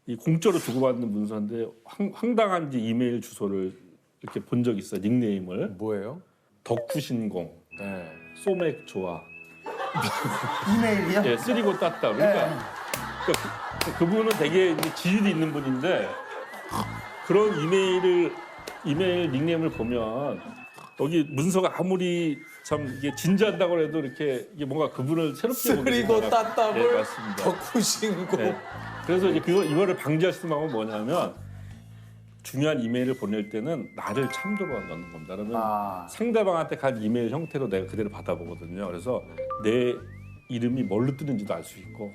이 공짜로 주고받는 문서인데 황당한 이메일 주소를 이렇게 본 적이 있어요. 닉네임을. 뭐예요? 덕후신공, 네. 소맥 좋아. 이메일이요? 예, 쓰리고 땄다. 그러니까, 그분은 되게 이제 지위도 있는 분인데 그런 이메일 닉네임을 보면 여기 문서가 아무리 참 이게 진지하다고 해도 이렇게 이게 뭔가 그분을 새롭게 보게 쓰리고 되잖아요. 땄다고 예, 맞습니다. 덕후신고. 네. 그래서 이제 이거를 방지할 수 있는 방법은 뭐냐면 중요한 이메일을 보낼 때는 나를 참조로 넣는 겁니다. 그러면 상대방한테 간 이메일 형태로 내가 그대로 받아보거든요. 그래서 내 이름이 뭘로 뜨는지도 알 수 있고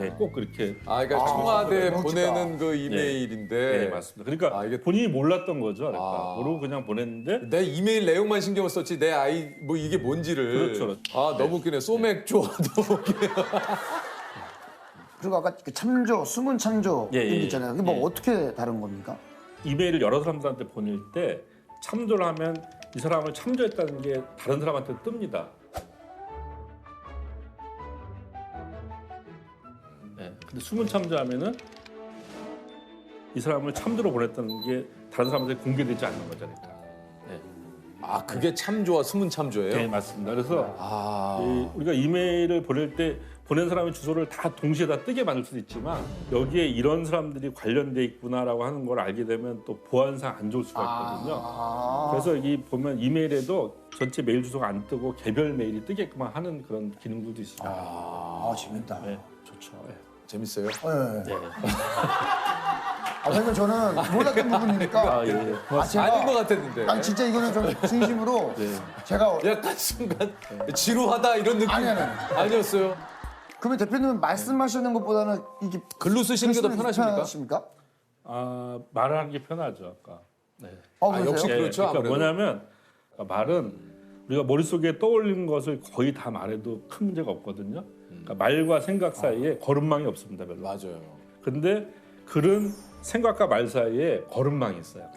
예, 꼭 그렇게 그러니까 청와대에 멋지다. 보내는 그 이메일인데. 네, 맞습니다. 그러니까 이게 본인이 몰랐던 거죠. 그러니까 모르고 그냥 보냈는데 내 이메일 내용만 신경을 썼지 내 아이 뭐 이게 뭔지를. 그렇죠. 너무 웃기네. 소맥 좋아 너무 웃기네. 그리고 아까 그 참조, 숨은 참조 예, 이런 예, 게 있잖아요. 그게 뭐 예. 어떻게 다른 겁니까? 이메일을 여러 사람들한테 보낼 때 참조를 하면 이 사람을 참조했다는 게 다른 사람한테 뜹니다. 네, 근데 숨은 참조하면은 이 사람을 참조로 보냈다는 게 다른 사람한테 공개되지 않는 거잖아요. 네. 그게 참조와 숨은 참조예요? 네, 맞습니다. 그래서 우리가 이메일을 보낼 때 보낸 사람의 주소를 다 동시에 다 뜨게 만들 수도 있지만 여기에 이런 사람들이 관련돼 있구나라고 하는 걸 알게 되면 또 보안상 안 좋을 수가 있거든요. 그래서 여기 보면 이메일에도 전체 메일 주소가 안 뜨고 개별 메일이 뜨게끔 하는 그런 기능들도 있습니다. 재밌다. 네, 좋죠. 네. 재밌어요? 네. 네. 왜냐면 저는 몰랐던 부분이니까. 아, 예. 아닌 것 같았는데. 아니 진짜 이거는 좀 진심으로 네. 제가 약간 순간 지루하다 이런 느낌 아니. 아니었어요? 그러면 대표님은 말씀하시는 것보다는 이게 글로 쓰시는 게 더 편하십니까? 편하십니까? 아, 말하는 게 편하죠. 아까. 네. 그러세요? 역시 예, 그렇죠, 그러니까 아무래도. 뭐냐면 말은 우리가 머릿속에 떠올리는 것을 거의 다 말해도 큰 문제가 없거든요. 그러니까 말과 생각 사이에 거름망이 없습니다, 별로. 맞아요. 근데 글은 생각과 말 사이에 거름망이 있어요.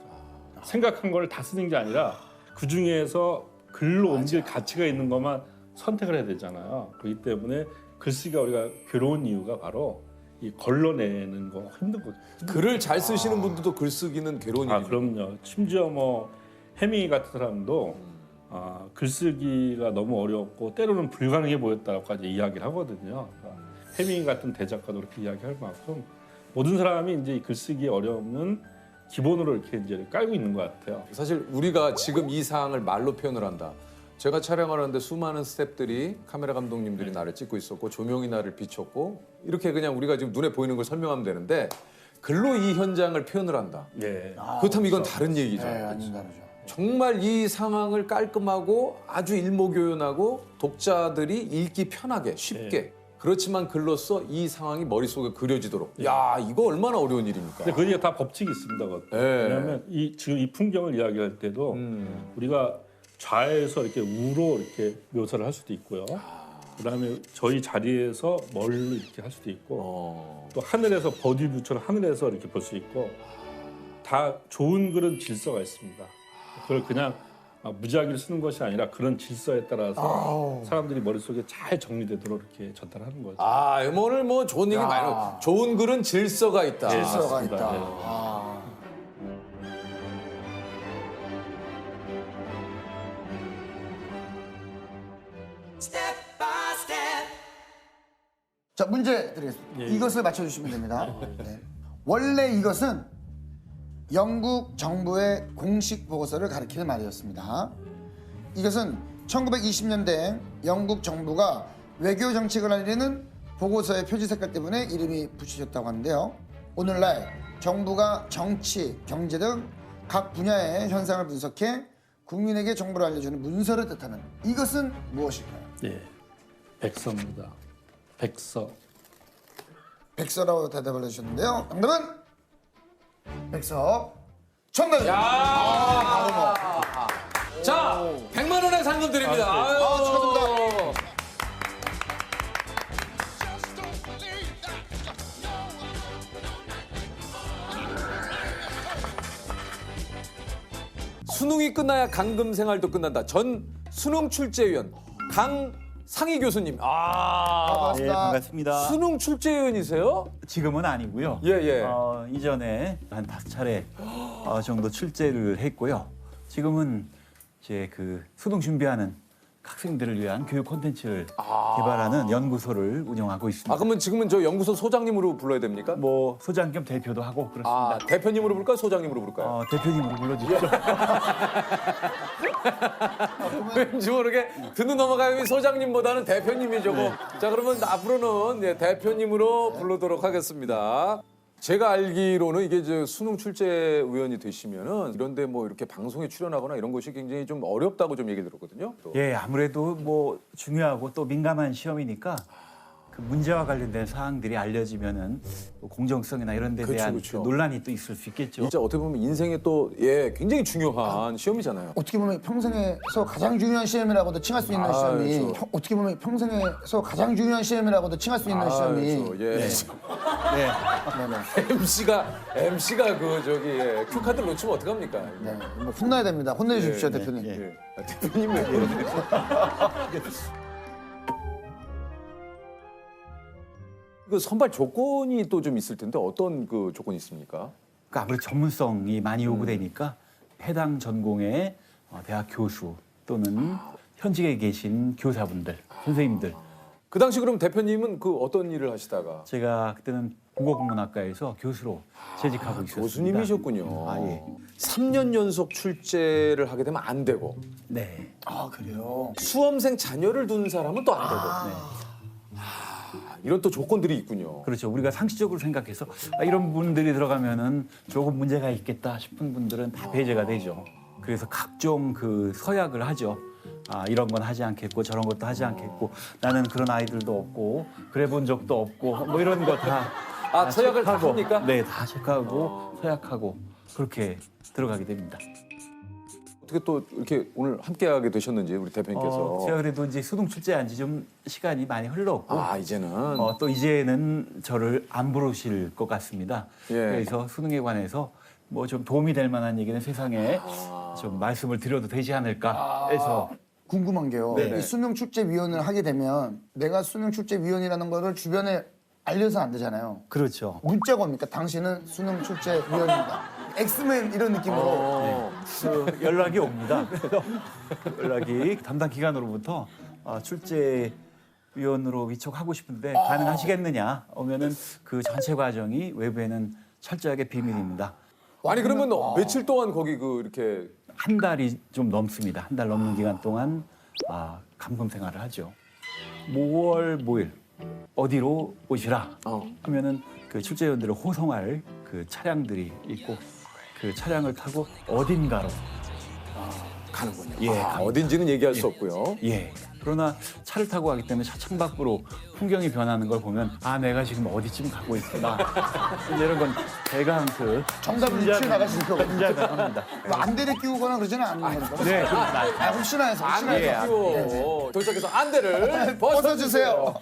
생각한 걸 다 쓰는 게 아니라 그 중에서 글로 옮길 가치가 있는 것만 선택을 해야 되잖아요. 그렇기 때문에 글쓰기가 우리가 괴로운 이유가 바로 이 걸러내는 거 힘든 거. 글을 잘 쓰시는 분들도 글 쓰기는 괴로운 아, 일이에요. 그럼요. 심지어 뭐 해밍 같은 사람도 글쓰기가 너무 어렵고 때로는 불가능해 보였다고까지 이야기를 하거든요. 그러니까 해밍 같은 대작가도 그렇게 이야기할 만큼 모든 사람이 이제 이 글쓰기의 어려움은 기본으로 이렇게 이제 깔고 있는 것 같아요. 사실 우리가 지금 이 상황을 말로 표현을 한다. 제가 촬영을 하는데 수많은 스태프들이 카메라 감독님들이 나를 찍고 있었고 조명이 나를 비췄고 이렇게 그냥 우리가 지금 눈에 보이는 걸 설명하면 되는데 글로 이 현장을 표현을 한다. 예. 그렇다면 이건 다른 얘기죠. 네, 완전 다르죠. 정말 이 상황을 깔끔하고 아주 일목요연하고 독자들이 읽기 편하게 쉽게 그렇지만 글로써 이 상황이 머릿속에 그려지도록 야 이거 얼마나 어려운 일입니까? 근데 그게 다 법칙이 있습니다. 그것도. 왜냐하면 지금 이 풍경을 이야기할 때도 우리가 좌에서 이렇게 우로 이렇게 묘사를 할 수도 있고요. 그다음에 저희 자리에서 멀리 이렇게 할 수도 있고 또 하늘에서 버디뷰처럼 하늘에서 이렇게 볼 수 있고 다 좋은 글은 질서가 있습니다. 그걸 그냥 무작위로 쓰는 것이 아니라 그런 질서에 따라서 사람들이 머릿속에 잘 정리되도록 이렇게 전달하는 거죠. 아 오늘 뭐 좋은 얘기 많이 하고 좋은 글은 질서가 있다. 질서가 맞습니다. 있다. 네. 자, 문제 드리겠습니다. 이것을 맞춰주시면 됩니다. 네. 원래 이것은 영국 정부의 공식 보고서를 가리키는 말이었습니다. 이것은 1920년대 영국 정부가 외교 정책을 알리는 보고서의 표지 색깔 때문에 이름이 붙여졌다고 하는데요. 오늘날 정부가 정치, 경제 등 각 분야의 현상을 분석해 국민에게 정보를 알려주는 문서를 뜻하는 이것은 무엇일까요? 예, 백서입니다. 백서. 백서라고 대답을 해주셨는데요. 정답은 백서. 정답입니다. 야! 바로 뭐. 자 100만 원의 상금 드립니다. 아유. 축하드립니다. 수능이 끝나야 강금 생활도 끝난다. 전 수능 출제위원 강상희 교수님. 반갑습니다. 네, 반갑습니다. 수능 출제위원이세요? 지금은 아니고요. 예, 예. 이전에 한 5차례 정도 출제를 했고요. 지금은 이제 그 수능 준비하는 학생들을 위한 교육 콘텐츠를 개발하는 연구소를 운영하고 있습니다. 그러면 지금은 저 연구소 소장님으로 불러야 됩니까? 뭐 소장 겸 대표도 하고 그렇습니다. 대표님으로 부를까요? 소장님으로 부를까요? 대표님으로 불러주십시오. 왠지 모르게 듣는 넘어가면 소장님보다는 대표님이죠. 뭐. 자 그러면 앞으로는 대표님으로 부르도록 하겠습니다. 제가 알기로는 이게 저 수능 출제위원이 되시면은 이런데 뭐 이렇게 방송에 출연하거나 이런 것이 굉장히 좀 어렵다고 좀 얘기 들었거든요. 또. 예, 아무래도 뭐 중요하고 또 민감한 시험이니까 그 문제와 관련된 사항들이 알려지면은 뭐 공정성이나 이런 데 대한 그렇죠. 그 논란이 또 있을 수 있겠죠. 진짜 어떻게 보면 인생에 또 굉장히 중요한 시험이잖아요. 어떻게 보면 평생에서 가장 중요한 시험이라고도 칭할 수 있는 시험이 그렇죠. 어떻게 보면 평생에서 가장 중요한 시험이라고도 칭할 수 있는 시험이 그렇죠. 예. 네. MC가 그 저기 큐카드를 놓치면 어떡합니까? 네, 뭐 혼나야 됩니다. 혼내주십시오, 대표님. 대표님 왜 그러세요? 그 선발 조건이 또 좀 있을 텐데 어떤 그 조건이 있습니까? 그러니까 아무래도 전문성이 많이 요구되니까 해당 전공의 대학 교수 또는 현직에 계신 교사분들, 선생님들 그 당시 그럼 대표님은 그 어떤 일을 하시다가 제가 그때는 국어국문학과에서 교수로 재직하고 있었습니다. 교수님이셨군요. 아, 예. 3년 연속 출제를 하게 되면 안 되고 네. 아 그래요. 수험생 자녀를 둔 사람은 또 안 되고 네. 이런 또 조건들이 있군요. 그렇죠. 우리가 상식적으로 생각해서 이런 분들이 들어가면은 조금 문제가 있겠다 싶은 분들은 다 배제가 되죠. 그래서 각종 그 서약을 하죠. 이런 건 하지 않겠고 저런 것도 하지 않겠고 나는 그런 아이들도 없고 그래 본 적도 없고 뭐 이런 거 다 서약을 다 체크하고, 합니까? 네, 다 체크하고 서약하고 그렇게 들어가게 됩니다. 어떻게 또 이렇게 오늘 함께하게 되셨는지 우리 대표님께서. 제가 그래도 이제 수능 출제한 지 좀 시간이 많이 흘렀고 이제는 또 이제는 저를 안 부르실 것 같습니다. 예. 그래서 수능에 관해서 뭐 좀 도움이 될 만한 얘기는 세상에 좀 말씀을 드려도 되지 않을까 해서 궁금한 게요. 네네. 이 수능 출제위원을 하게 되면 내가 수능 출제위원이라는 거를 주변에 알려서 안 되잖아요. 그렇죠. 문자가 옵니까? 당신은 수능 출제위원입니다. 엑스맨 이런 느낌으로. 그 연락이 옵니다. 그래서 연락이 담당 기관으로부터 출제위원으로 위촉하고 싶은데 가능하시겠느냐 오면은 그 전체 과정이 외부에는 철저하게 비밀입니다. 아니 그러면 며칠 동안 거기 그 이렇게 한 달이 좀 넘습니다. 한 달 넘는 기간 동안 감금 생활을 하죠. 뭐월 뭐일 어디로 오시라 하면은 그 출제위원들을 호송할 그 차량들이 있고 그 차량을 타고 어딘가로 가는군요. 예, 어딘지는 얘기할 수 없고요. 예. 그러나 차를 타고 가기 때문에 차 창밖으로 풍경이 변하는 걸 보면 내가 지금 어디쯤 가고 있구나. 이런 건 대강 그 정답을 유추해 나가실 거거든요. 짐작합니다. 안대를 끼우거나 그러지는 않는 겁니까? 네, 그렇습니다. 혹시나 해서. 도착해서 안대를 벗어주세요.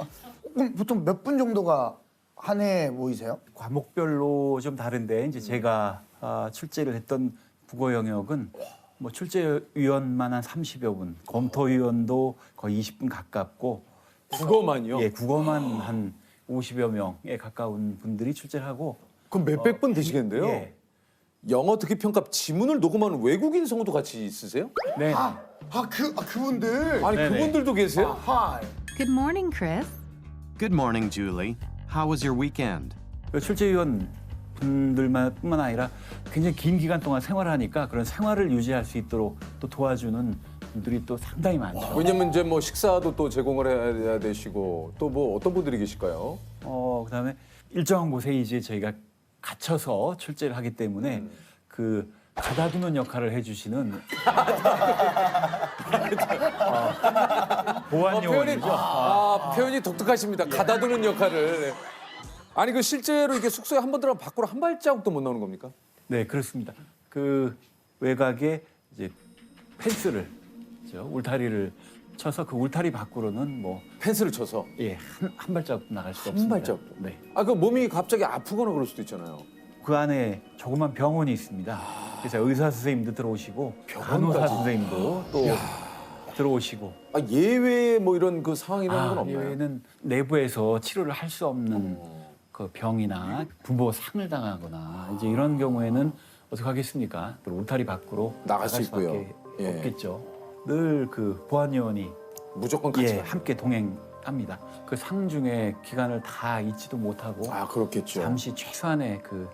그럼 보통 몇 분 정도가 한 해에 모이세요? 과목별로 좀 다른데 이제 제가 출제를 했던 국어 영역은 뭐 출제위원만 한 30여 분, 검토위원도 거의 20분 가깝고 국어만요? 예, 국어만 한 50여 명에 가까운 분들이 출제를 하고 그럼 몇백 분 되시겠는데요? 예. 영어 듣기 평가 지문을 녹음하는 외국인 성우도 같이 있으세요? 네. 그분들. 아니 네네. 그분들도 계세요? Good morning, Chris. Good morning, Julie. How was your weekend? 그 출제위원 분들뿐만 아니라 굉장히 긴 기간 동안 생활하니까 그런 생활을 유지할 수 있도록 또 도와주는 분들이 또 상당히 많죠. 왜냐면 이제 뭐 식사도 또 제공을 해야 되시고 또 뭐 어떤 분들이 계실까요? 그다음에 일정한 곳에 이제 저희가 갇혀서 출제를 하기 때문에 그 가다두는 역할을 해주시는 보안요원이죠. 표현이 독특하십니다. 가다두는 역할을. 아니 그 실제로 이렇게 숙소에 한 번 들어가면 밖으로 한 발자국도 못 나오는 겁니까? 네, 그렇습니다. 그 외곽에 이제 펜스를 울타리를 쳐서 그 울타리 밖으로는 뭐 펜스를 쳐서. 한 발자국 나갈 수가 한 없습니다. 발자국도? 네. 그 몸이 갑자기 아프거나 그럴 수도 있잖아요. 그 안에 조그만 병원이 있습니다. 그래서 의사 선생님도 들어오시고 간호사 선생님도 또 들어오시고 예외에 뭐 이런 그 상황이라는 건 없나요? 예외는 내부에서 치료를 할 수 없는 그 병이나 부모 상을 당하거나 이제 이런 경우에는 어떻게 하겠습니까? 또 울타리 밖으로 나갈 수 수밖에 있고요. 예. 없겠죠. 늘 그 보안요원이 무조건 같이 가요. 함께 동행합니다. 그 상 중에 기간을 다 잊지도 못하고 그렇겠죠. 잠시 최소한의 그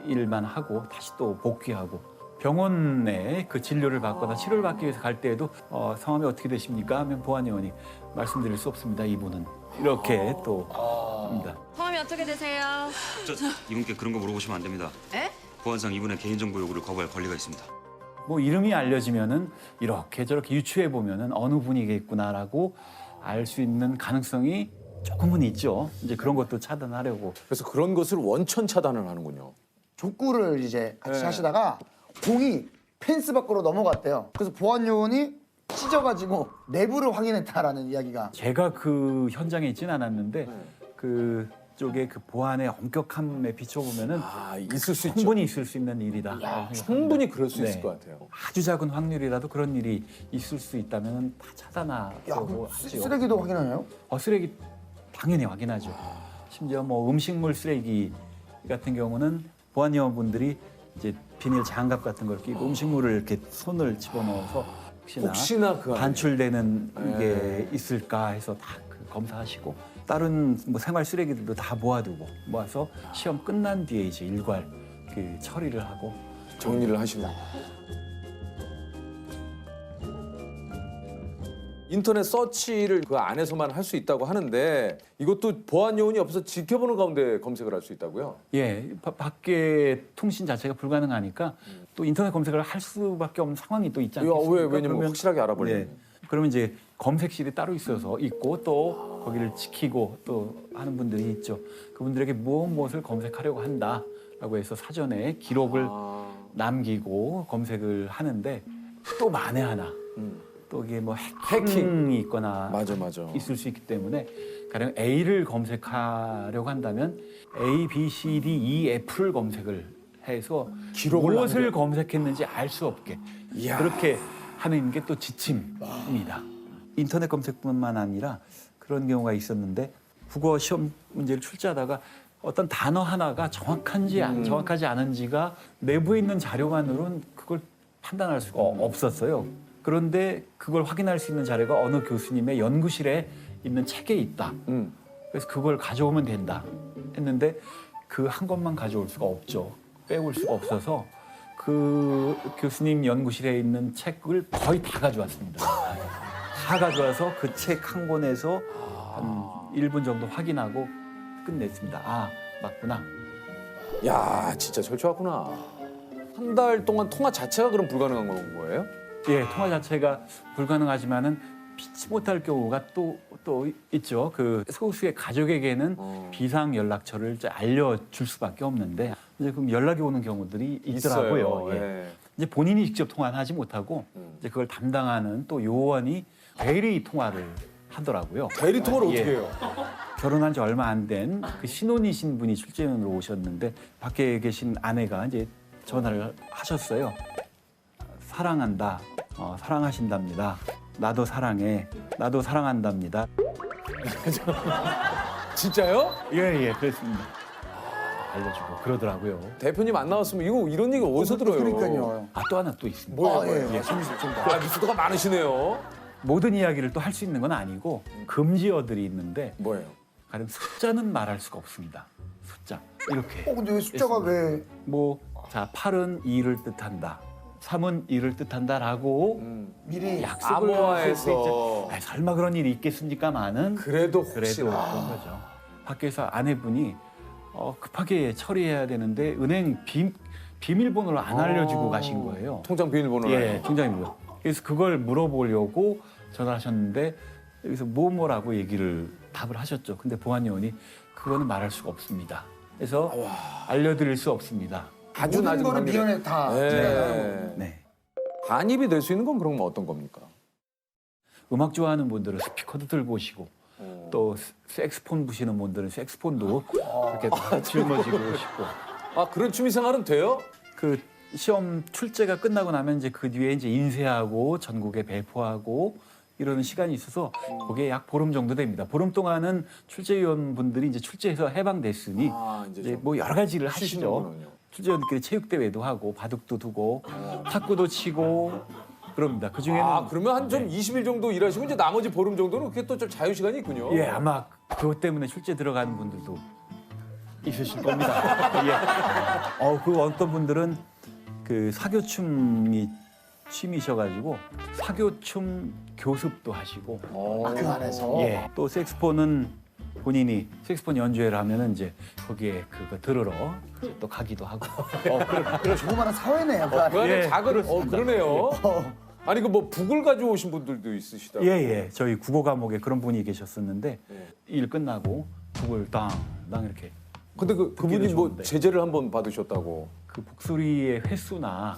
일만 하고 다시 또 복귀하고 병원에 그 진료를 받거나 치료를 받기 위해서 갈 때에도 성함이 어떻게 되십니까? 하면 보안요원이 말씀드릴 수 없습니다. 이분은 이렇게 또 합니다. 성함이 어떻게 되세요? 이분께 그런 거 물어보시면 안 됩니다. 에? 보안상 이분의 개인정보 요구를 거부할 권리가 있습니다. 뭐 이름이 알려지면은 이렇게 저렇게 유추해 보면은 어느 분이겠구나라고 알 수 있는 가능성이 조금은 있죠. 이제 그런 것도 차단하려고. 그래서 그런 것을 원천 차단을 하는군요. 족구를 이제 같이 네. 하시다가 공이 펜스 밖으로 넘어갔대요. 그래서 보안요원이 찢어가지고 내부를 확인했다라는 이야기가. 제가 그 현장에 있지는 않았는데 그 쪽에 그 보안의 엄격함에 비춰보면은 있을 수 있죠. 충분히 있을 수 있는 일이다. 충분히 그럴 수 있을 네. 것 같아요. 아주 작은 확률이라도 그런 일이 있을 수 있다면 다 차단하고 그럼 하죠. 쓰레기도 확인하나요? 쓰레기 당연히 확인하죠. 심지어 뭐 음식물 쓰레기 같은 경우는 보안요원분들이 이제 비닐 장갑 같은 걸 끼고 음식물을 이렇게 손을 집어넣어서 혹시나 그 안에. 반출되는 네. 게 있을까 해서 다 검사하시고 다른 뭐 생활 쓰레기들도 다 모아서 시험 끝난 뒤에 이제 일괄 그 처리를 하고 정리를 하시고. 인터넷 서치를 그 안에서만 할 수 있다고 하는데 이것도 보안 요원이 없어서 지켜보는 가운데 검색을 할 수 있다고요? 예, 밖에 통신 자체가 불가능하니까 또 인터넷 검색을 할 수밖에 없는 상황이 또 있지 않겠습니까? 왜냐면 그러면- 확실하게 알아보려면. 예, 그러면 이제 검색실이 따로 있고 또 거기를 지키고 또 하는 분들이 있죠. 그분들에게 무엇을 검색하려고 한다라고 해서 사전에 기록을 남기고 검색을 하는데 또 만에 하나 또 이게 뭐 해킹이 있거나 맞아. 있을 수 있기 때문에 가령 A를 검색하려고 한다면 A, B, C, D, E, F를 검색을 해서 기록을 무엇을 검색했는지 알 수 없게 이야. 그렇게 하는 게 또 지침입니다. 인터넷 검색뿐만 아니라 그런 경우가 있었는데 국어 시험 문제를 출제하다가 어떤 단어 하나가 정확한지 정확하지 않은지가 내부에 있는 자료만으로는 그걸 판단할 수가 없었어요. 그런데 그걸 확인할 수 있는 자료가 어느 교수님의 연구실에 있는 책에 있다. 그래서 그걸 가져오면 된다 했는데 그 한 것만 가져올 수가 없죠. 빼올 수가 없어서 그 교수님 연구실에 있는 책을 거의 다 가져왔습니다. 다 가져와서 그 책 한 권에서 한 1분 정도 확인하고 끝냈습니다. 아, 맞구나. 야, 진짜 철저하구나. 한 달 동안 통화 자체가 그럼 불가능한 거예요? 예, 통화 자체가 불가능하지만은 피치 못할 경우가 또 있죠. 그 소수의 가족에게는 비상 연락처를 이제 알려줄 수밖에 없는데 이제 그럼 연락이 오는 경우들이 있더라고요. 있어요. 예. 예. 이제 본인이 직접 통화는 하지 못하고 이제 그걸 담당하는 또 요원이 대리 통화를 하더라고요. 대리 통화를 예. 어떻게 해요? 결혼한 지 얼마 안 된 그 신혼이신 분이 출제위원으로 오셨는데 밖에 계신 아내가 이제 전화를 하셨어요. 사랑한다. 사랑하신답니다. 나도 사랑해. 나도 사랑한답니다. 진짜요? 예, 그랬습니다. 알려주고 그러더라고요. 대표님 안 나왔으면 이런 얘기 어디서 들어요? 그러니까요. 또 하나 또 있습니다. 뭐예요? 예. 미수도가 많으시네요. 모든 이야기를 또 할 수 있는 건 아니고 금지어들이 있는데 뭐예요? 가령 숫자는 말할 수가 없습니다. 숫자 이렇게. 근데 왜 숫자가 왜 자 8은 2를 뜻한다. 3은 2를 뜻한다라고 미리 약속을 암호화해서. 아니, 설마 그런 일이 있겠습니까마는 그래도 그래도 혹시나. 그런 거죠. 밖에서 아내분이 급하게 처리해야 되는데 은행 비밀번호를 안 알려주고 가신 거예요. 통장 비밀번호를. 예, 통장이고요. 그래서 그걸 물어보려고 전화를 하셨는데 여기서 뭐라고 답을 하셨죠. 근데 보안요원이 그거는 말할 수가 없습니다. 그래서 알려드릴 수 없습니다. 아주 모든 낮은 거는 확률에. 미연에 다 네. 네. 반입이 될 수 있는 건 그럼 어떤 겁니까? 음악 좋아하는 분들은 스피커도 들고 오시고 또 색스폰 부시는 분들은 색스폰도 이렇게 짊어지고 오시고 그런 취미 생활은 돼요? 그 시험 출제가 끝나고 나면 이제 그 뒤에 이제 인쇄하고 전국에 배포하고 이러는 시간이 있어서 그게 약 보름 정도 됩니다. 보름 동안은 출제위원분들이 이제 출제해서 해방됐으니 이제 뭐 여러 가지를 하시죠. 거군요. 출제위원들끼리 체육대회도 하고 바둑도 두고 탁구도 치고 그럽니다. 그 중에는 그러면 한 좀 20일 정도 일하시고 이제 나머지 보름 정도는 그게 또 좀 자유 시간이 있군요. 예, 아마 그것 때문에 출제 들어가는 분들도 있으실 겁니다. 예. 그 어떤 분들은 그 사교춤이 취미셔가지고 사교춤 교습도 하시고. 그 안에서. 예. 또 색스폰은 본인이 색스폰 연주회를 하면은 이제 거기에 그거 들으러 또 가기도 하고. 그래 조그마한 사회네요. 그 안에. 그 안에 예, 작은 그렇습니다. 그러네요. 아니 그 뭐 북을 가지고 오신 분들도 있으시다고. 예. 저희 국어 과목에 그런 분이 계셨었는데 일 끝나고 북을 땅 이렇게. 근데 그분이 듣기는 뭐 좋은데. 제재를 한번 받으셨다고. 그 북소리의 횟수나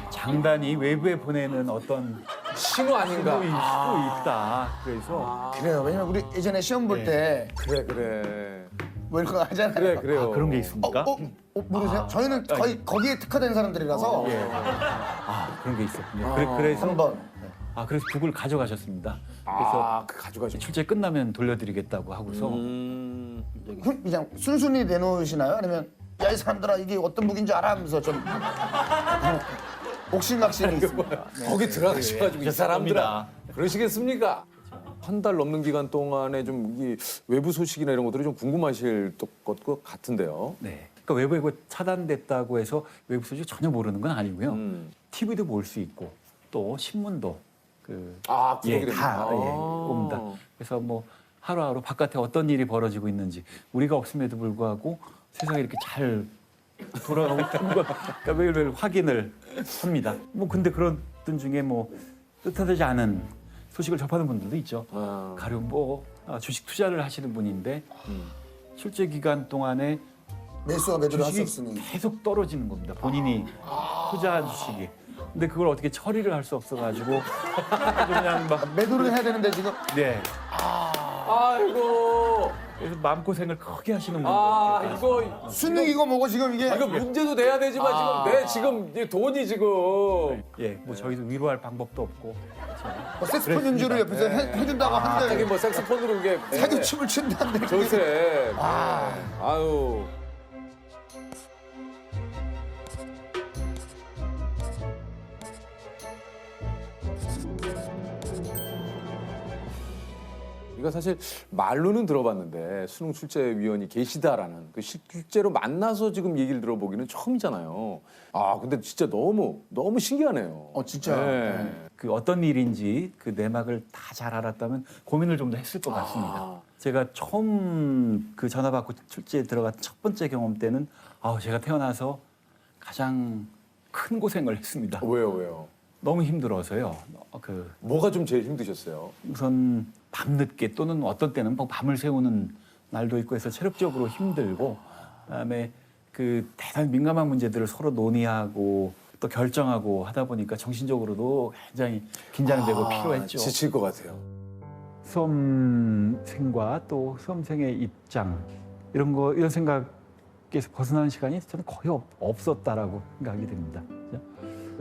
장단이 외부에 보내는 어떤 신호 아닌가? 신호일 수도 있다. 그래서 그래요. 왜냐면 우리 예전에 시험 볼 때 그래. 뭐 이런 거 하잖아요. 그래요. 그런 게 있습니까? 모르세요? 저희는 거의 거기에 특화된 사람들이라서 예. 그런 게 있었군요. 그래서 한번 그래서 북을 가져가셨습니다. 그래서 그 가져가셨. 출제 끝나면 돌려드리겠다고 하고서 그냥 순순히 내놓으시나요? 아니면 야 이 사람들아 이게 어떤 북인지 알아 하면서 좀 옥신각신이 있습니다. 거기 들어가셔가지고 이 사람들아 그러시겠습니까? 한 달 넘는 기간 동안에 좀 이 외부 소식이나 이런 것들이 좀 궁금하실 것 같은데요. 네. 그러니까 외부에 차단됐다고 해서 외부 소식 전혀 모르는 건 아니고요. TV도 볼 수 있고 또 신문도 구독이 다 됩니까? 옵니다. 그래서 뭐 하루하루 바깥에 어떤 일이 벌어지고 있는지 우리가 없음에도 불구하고 세상이 이렇게 잘 돌아가고 있다는 걸 그러니까 매일매일 확인을 합니다. 뭐 근데 그런 분 중에 뭐 뜻하지 않은 소식을 접하는 분들도 있죠. 가령 뭐 주식 투자를 하시는 분인데 출제 기간 동안에 매수와 매도를 할 수 주식이 없으니. 계속 떨어지는 겁니다. 본인이 투자한 주식이. 근데 그걸 어떻게 처리를 할 수 없어가지고 그냥 막 매도를 해야 되는데 지금 네. 아이고. 그래서 마음고생을 크게 하시는 분들. 이거 수능이고 뭐고 지금 이게 이거 문제도 돼야 되지만 지금 내 돈이 지금 예, 뭐 저희도 위로할 방법도 없고. 뭐 색스폰 연주를 옆에서 해준다고 갑자기 한데 뭐 색소폰으로 이게 사기춤을 춘다는데 조세. 아유. 우리가 사실 말로는 들어봤는데 수능 출제위원이 계시다라는 그 실제로 만나서 지금 얘기를 들어보기는 처음이잖아요. 근데 진짜 너무 신기하네요. 진짜. 네. 그 어떤 일인지 그 내막을 다 잘 알았다면 고민을 좀 더 했을 것 같습니다. 제가 처음 그 전화 받고 출제에 들어간 첫 번째 경험 때는 제가 태어나서 가장 큰 고생을 했습니다. 왜요? 너무 힘들어서요. 뭐가 좀 제일 힘드셨어요? 우선 밤늦게 또는 어떤 때는 뭐 밤을 새우는 날도 있고 해서 체력적으로 힘들고 그다음에 그 대단히 민감한 문제들을 서로 논의하고 또 결정하고 하다 보니까 정신적으로도 굉장히 긴장되고 피로했죠. 지칠 것 같아요. 수험생과 또 수험생의 입장 이런 생각에서 벗어나는 시간이 저는 거의 없었다라고 생각이 됩니다.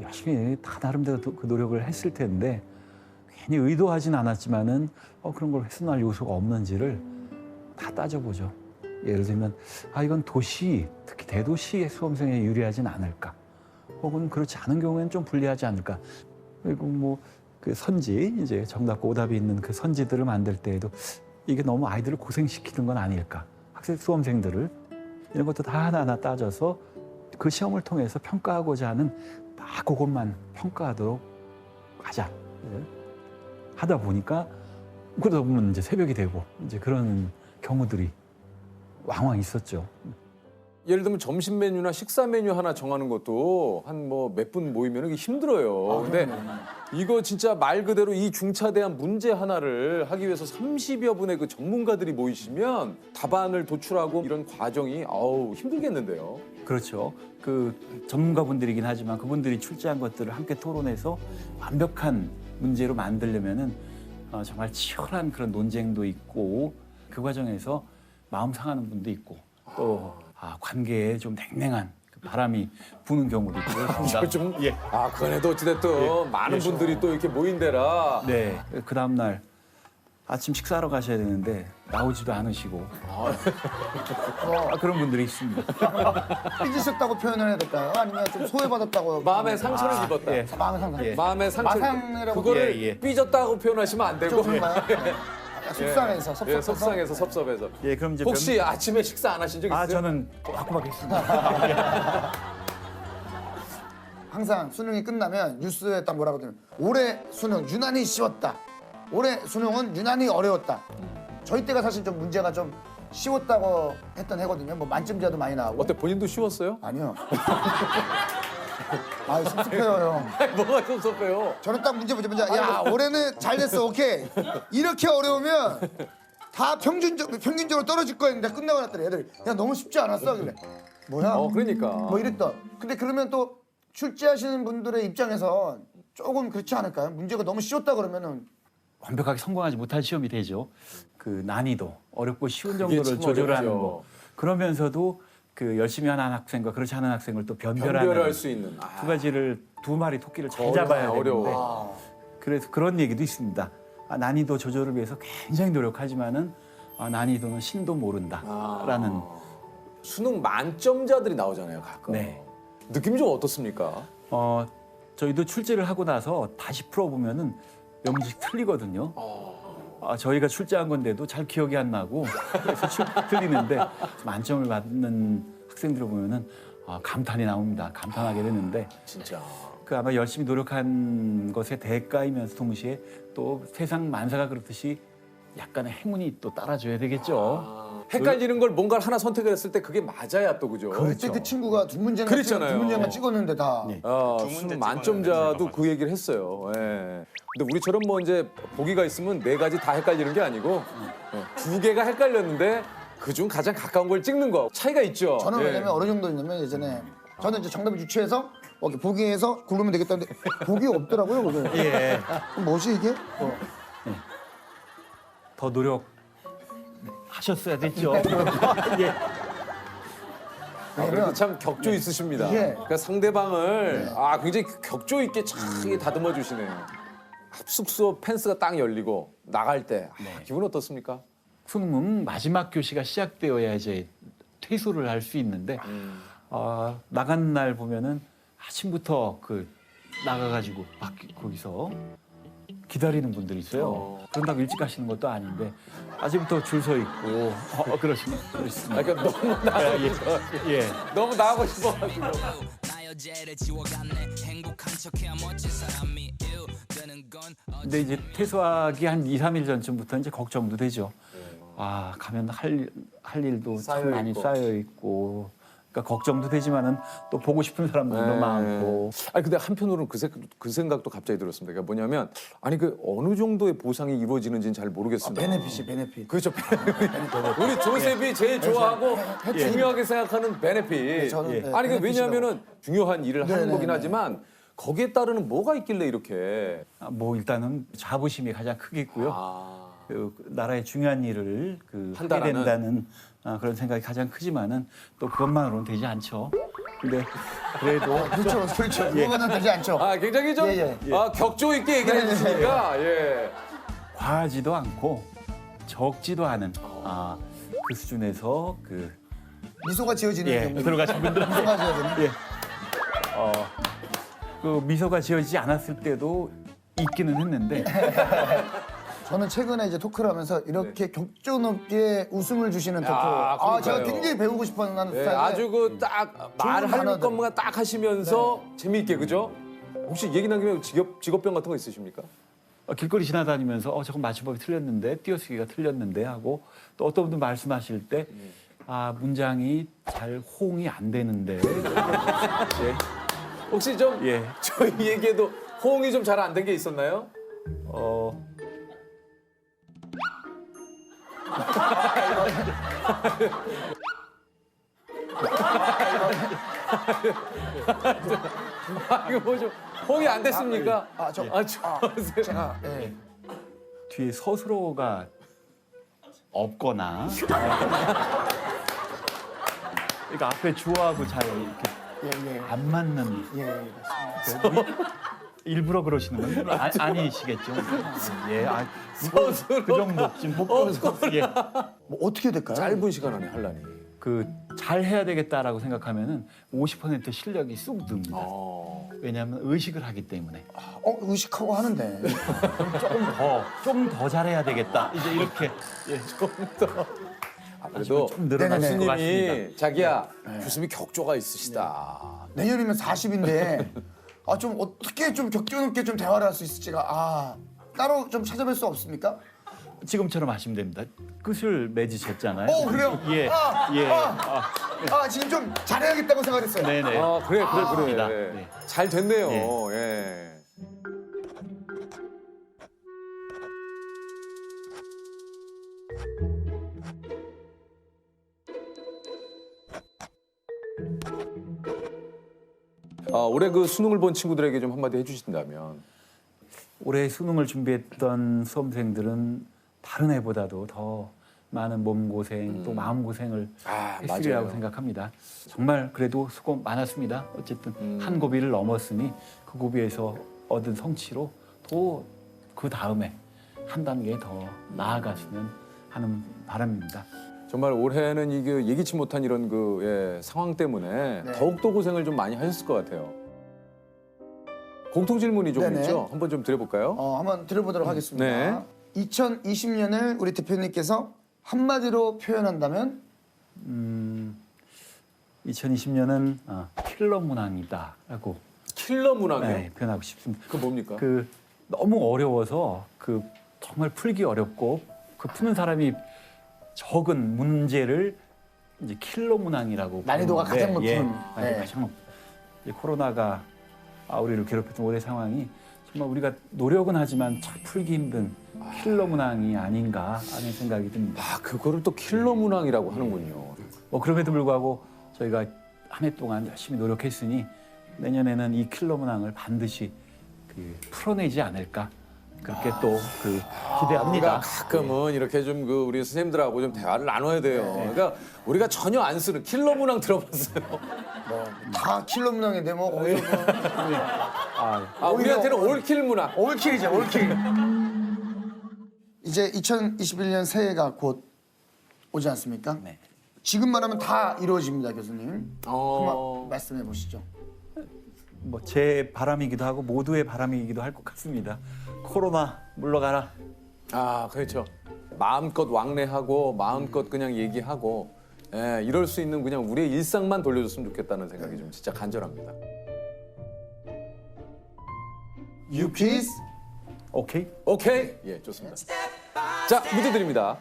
열심히 다 나름대로 그 노력을 했을 텐데 괜히 의도하진 않았지만은 그런 걸 훼손할 요소가 없는지를 다 따져보죠. 예를 들면 이건 도시, 특히 대도시의 수험생에 유리하진 않을까, 혹은 그렇지 않은 경우에는 좀 불리하지 않을까. 그리고 뭐 그 선지, 이제 정답과 오답이 있는 그 선지들을 만들 때에도 이게 너무 아이들을 고생시키는 건 아닐까. 학생 수험생들을 이런 것도 다 하나하나 따져서 그 시험을 통해서 평가하고자 하는 딱 그것만 평가하도록 하자. 하다 보니까 그러다 보면 이제 새벽이 되고 이제 그런 경우들이 왕왕 있었죠. 예를 들면 점심 메뉴나 식사 메뉴 하나 정하는 것도 한 뭐 몇 분 모이면 이게 힘들어요. 근데 이거 진짜 말 그대로 이 중차대한 문제 하나를 하기 위해서 30여 분의 그 전문가들이 모이시면 답안을 도출하고 이런 과정이 힘들겠는데요. 그렇죠. 그 전문가분들이긴 하지만 그분들이 출제한 것들을 함께 토론해서 완벽한 문제로 만들려면은 정말 치열한 그런 논쟁도 있고 그 과정에서 마음 상하는 분도 있고 또 관계에 좀 냉랭한 그 바람이 부는 경우도 있고 그렇습니다. 그래도 어찌됐든 많은 분들이 또 이렇게 모인 데라. 네. 그 다음 날 아침 식사하러 가셔야 되는데 나오지도 않으시고 그런 분들이 있습니다. 삐지셨다고 표현을 해야 될까요? 아니면 좀 소외받았다고? 마음에 상처를 입었다. 예. 마음의 상상. 예. 마음에 상처. 마상이라고 그거를 삐졌다고 표현하시면 안 되고. 좀 그런가요? 속상해서, 속상해서 섭섭해서. 예, 그럼 이제 혹시 아침에 식사 안 하신 적 있어요? 저는 꼬박꼬박 했습니다. 항상 수능이 끝나면 뉴스에 딱 뭐라고 하냐면 올해 수능 유난히 쉬웠다. 올해 수능은 유난히 어려웠다. 저희 때가 사실 좀 문제가 좀 쉬웠다고 했던 해거든요. 뭐 만점자도 많이 나오고. 어때 본인도 쉬웠어요? 아니요. 섭섭해요, 형. 뭐가 섭섭해요? 저는 딱 문제 야 올해는 잘 됐어, 오케이. 이렇게 어려우면 다 평균적으로 떨어질 거야. 근데 끝나고 났더니 애들 야 너무 쉽지 않았어. 그래. 뭐야? 그러니까. 뭐 이랬던. 근데 그러면 또 출제하시는 분들의 입장에서 조금 그렇지 않을까요? 문제가 너무 쉬웠다 그러면은 완벽하게 성공하지 못할 시험이 되죠. 그 난이도, 어렵고 쉬운 그게 정도를 참 조절하는 어렵죠. 거. 그러면서도 그 열심히 하는 학생과 그렇지 않은 학생을 또 변별하는 변별할 수 있는. 두 가지를 두 마리 토끼를 잘 어려워, 잡아야 되는데 어려워. 그래서 그런 얘기도 있습니다. 난이도 조절을 위해서 굉장히 노력하지만은 난이도는 신도 모른다라는. 수능 만점자들이 나오잖아요, 가끔. 네. 느낌이 좀 어떻습니까? 저희도 출제를 하고 나서 다시 풀어보면은 명씩 틀리거든요. 저희가 출제한 건데도 잘 기억이 안 나고 그래서 틀리는데 만점을 받는 학생들을 보면은 감탄이 나옵니다. 감탄하게 되는데 진짜. 그 아마 열심히 노력한 것의 대가이면서 동시에 또 세상 만사가 그렇듯이 약간의 행운이 또 따라줘야 되겠죠. 헷갈리는 걸 뭔가를 하나 선택을 했을 때 그게 맞아야 또 그죠. 그때 그 친구가 두 문제만 그랬잖아요. 두 문제만 찍었는데 다. 수능 만점자도 그 얘기를 했어요. 예. 근데 우리처럼 뭐 이제 보기가 있으면 네 가지 다 헷갈리는 게 아니고 두 개가 헷갈렸는데 그중 가장 가까운 걸 찍는 거 차이가 있죠. 저는 예. 왜냐면 어느 정도였냐면 예전에 저는 이제 정답을 유추해서 보기에서 고르면 되겠다는데 보기 없더라고요. 그게. 예. 그럼 뭐지 이게? 더 노력하셨어야 됐죠. 예. 그래도 참 격조 있으십니다. 이게- 그러니까 상대방을 굉장히 격조 있게 참 다듬어 주시네요. 합숙소 펜스가 딱 열리고 나갈 때 기분 어떻습니까? 수능은 마지막 교시가 시작되어야 이제 퇴소를 할 수 있는데 나간 날 보면은 아침부터 나가가지고 거기서 기다리는 분들이 있어요. 그런다고 일찍 가시는 것도 아닌데 아직부터 줄 서 있고 그렇습니다. 그러니까 너무 나가고 싶어. 예. 너무 나가고 싶어가지고. 근데 이제 퇴소하기 한 2, 3일 전쯤부터 이제 걱정도 되죠. 가면 할 일도 참 많이 쌓여 있고. 그러니까 걱정도 되지만은 또 보고 싶은 사람들도 많고. 아니 근데 한편으로는 그 생각도 갑자기 들었습니다. 그러니까 뭐냐면 어느 정도의 보상이 이루어지는지는 잘 모르겠습니다. 베네핏. 그렇죠. 우리 조셉이 제일 좋아하고 중요하게 생각하는 베네핏. 저는, 네, 아니 그 베네핏이라고. 왜냐하면은 중요한 일을 하는 네, 거긴 네, 하지만 거기에 따르는 뭐가 있길래 이렇게 뭐 일단은 자부심이 가장 크겠고요. 그 나라의 중요한 일을 하게 판단하는. 된다는 그런 생각이 가장 크지만은 또 그것만으로는 되지 않죠. 근데 그래도 그렇죠. 그거는 되지 않죠. 굉장히 좀 예. 격조 있게 얘기를 해주시니까 예. 과하지도 않고 적지도 않은 그 수준에서 미소가 지어지는 경우. 들어가신 분들은 미소가 지어지는. 그 미소가 지어지지 않았을 때도 있기는 했는데 저는 최근에 이제 토크를 하면서 이렇게 격조 높게 웃음을 주시는 토크. 그러니까요. 제가 굉장히 배우고 싶어하는 예, 스타일인데. 아주 딱 말하는 단어들. 것만 딱 하시면서 재미있게 그죠? 혹시 얘기 나기면 직업병 같은 거 있으십니까? 길거리 지나다니면서 저건 맞춤법이 틀렸는데 띄어쓰기가 틀렸는데 하고 또 어떤 분들 말씀하실 때 문장이 잘 호응이 안 되는데 혹시 좀 저희에게도 호응이 좀 잘 안 된 게 있었나요? 이거 뭐 좀 호응이 안 됐습니까? 제가 뒤에 서술어가 없거나 그러니까 앞에 주어하고 잘 이렇게 안 맞는 일부러 그러시는 건 물론 아니시겠죠. 그 정도 지금 뭐 어떻게 될까요? 짧은 시간 안에 하려니. 잘 해야 되겠다라고 생각하면은 50% 실력이 쑥 듭니다. 왜냐하면 의식을 하기 때문에. 의식하고 하는데. 좀 더 잘해야 되겠다. 이제 이렇게 그래도 좀 늘어날 것 교수님이 같습니다. 자기야 교수님이 격조가 있으시다. 내년이면 40인데 좀 어떻게 좀 격조 높게 좀 대화를 할 수 있을지가 따로 좀 찾아뵐 수 없습니까? 지금처럼 하시면 됩니다. 끝을 맺으셨잖아요. 그래요? 예. 지금 좀 잘해야겠다고 생각했어요. 네네. 그래. 네. 잘 됐네요. 예. 올해 그 수능을 본 친구들에게 좀 한마디 해주신다면. 올해 수능을 준비했던 수험생들은 다른 해보다도 더 많은 몸고생 또 마음고생을 했으리라고 맞아요. 생각합니다. 정말 그래도 수고 많았습니다. 어쨌든 한 고비를 넘었으니 그 고비에서 얻은 성취로 또 그 다음에 한 단계 더 나아갔으면 하는 바람입니다. 정말 올해는 이게 예기치 못한 이런 상황 때문에 더욱더 고생을 좀 많이 하셨을 것 같아요. 공통 질문이 조금 네네. 있죠? 한번 좀 드려볼까요? 한번 드려보도록 하겠습니다. 네. 2020년을 우리 대표님께서 한마디로 표현한다면 2020년은 킬러 문항이다라고 킬러 문항이요? 네, 표현하고 싶습니다. 그 뭡니까? 그 너무 어려워서 그 정말 풀기 어렵고 그 푸는 사람이 적은 문제를 이제 킬러 문항이라고 난이도가 부르는데, 가장 높은. 난이도가 네. 가장 높은. 이제 코로나가 우리를 괴롭혔던 올해 상황이 정말 우리가 노력은 하지만 참 풀기 힘든 킬러 문항이 아닌가 하는 생각이 듭니다. 아, 그거를 또 킬러 문항이라고 하는군요. 뭐 그럼에도 불구하고 저희가 한 해 동안 열심히 노력했으니 내년에는 이 킬러 문항을 반드시 풀어내지 않을까 그렇게 또 기대합니다. 우리가 가끔은 이렇게 좀 우리 선생님들하고 좀 대화를 나눠야 돼요. 그러니까 우리가 전혀 안 쓰는 킬러 문항 들어봤어요. 다 킬러 문항인데 뭐 거기서 우리한테는 올킬 문항. 올킬이죠, 올킬. 이제 2021년 새해가 곧 오지 않습니까? 네. 지금 말하면 다 이루어집니다, 교수님. 한번 말씀해 보시죠. 뭐 제 바람이기도 하고 모두의 바람이기도 할 것 같습니다. 코로나 물러가라. 아, 그렇죠. 마음껏 왕래하고 마음껏 그냥 얘기하고 이럴 수 있는 그냥 우리의 일상만 돌려줬으면 좋겠다는 생각이 좀 진짜 간절합니다. You please. 오케이? 오케이? 예, 좋습니다. 자, 문제 드립니다.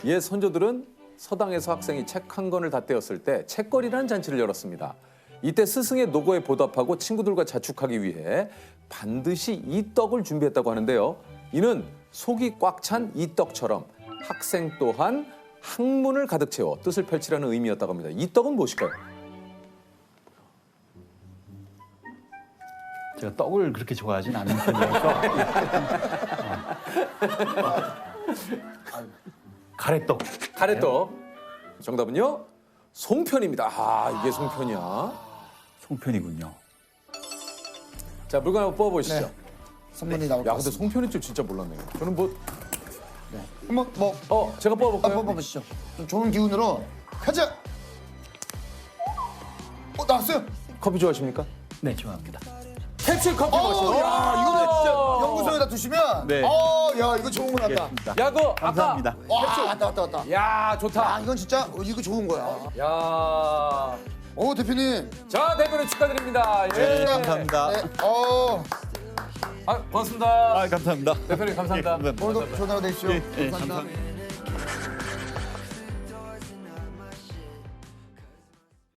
옛 선조들은 서당에서 학생이 책 한 권을 다 떼었을 때 책거리라는 잔치를 열었습니다. 이때 스승의 노고에 보답하고 친구들과 자축하기 위해 반드시 이 떡을 준비했다고 하는데요. 이는 속이 꽉 찬 이 떡처럼 학생 또한 학문을 가득 채워 뜻을 펼치라는 의미였다고 합니다. 이 떡은 무엇일까요? 제가 떡을 그렇게 좋아하진 않는 편이라서 가래떡. 가래떡. 정답은요? 송편입니다. 아, 이게 송편이야. 송편이군요. 자, 물건 한번 뽑아보시죠. 네. 선물이 나올 것 야, 근데 같습니다. 송편인 줄 진짜 몰랐네요. 저는 뭐, 한번 뭐 제가 뽑아볼까요? 한번 뽑아보시죠. 좀 좋은 기운으로 가자. 나왔어요. 커피 좋아하십니까? 네, 좋아합니다. 캡슐 커피 마시죠. 야, 이거는 진짜 연구소에다 두시면. 네. 야, 이거 좋은 거 같다. 야, 그거 아까 감사합니다. 왔다. 야, 좋다. 이건 진짜 이거 좋은 거야. 야. 대표님. 자, 대표님 축하드립니다. 예. 네, 감사합니다. 네. 고맙습니다. 감사합니다. 대표님 감사합니다. 오늘도 좋은 하루 되십시오. 예, 감사합니다.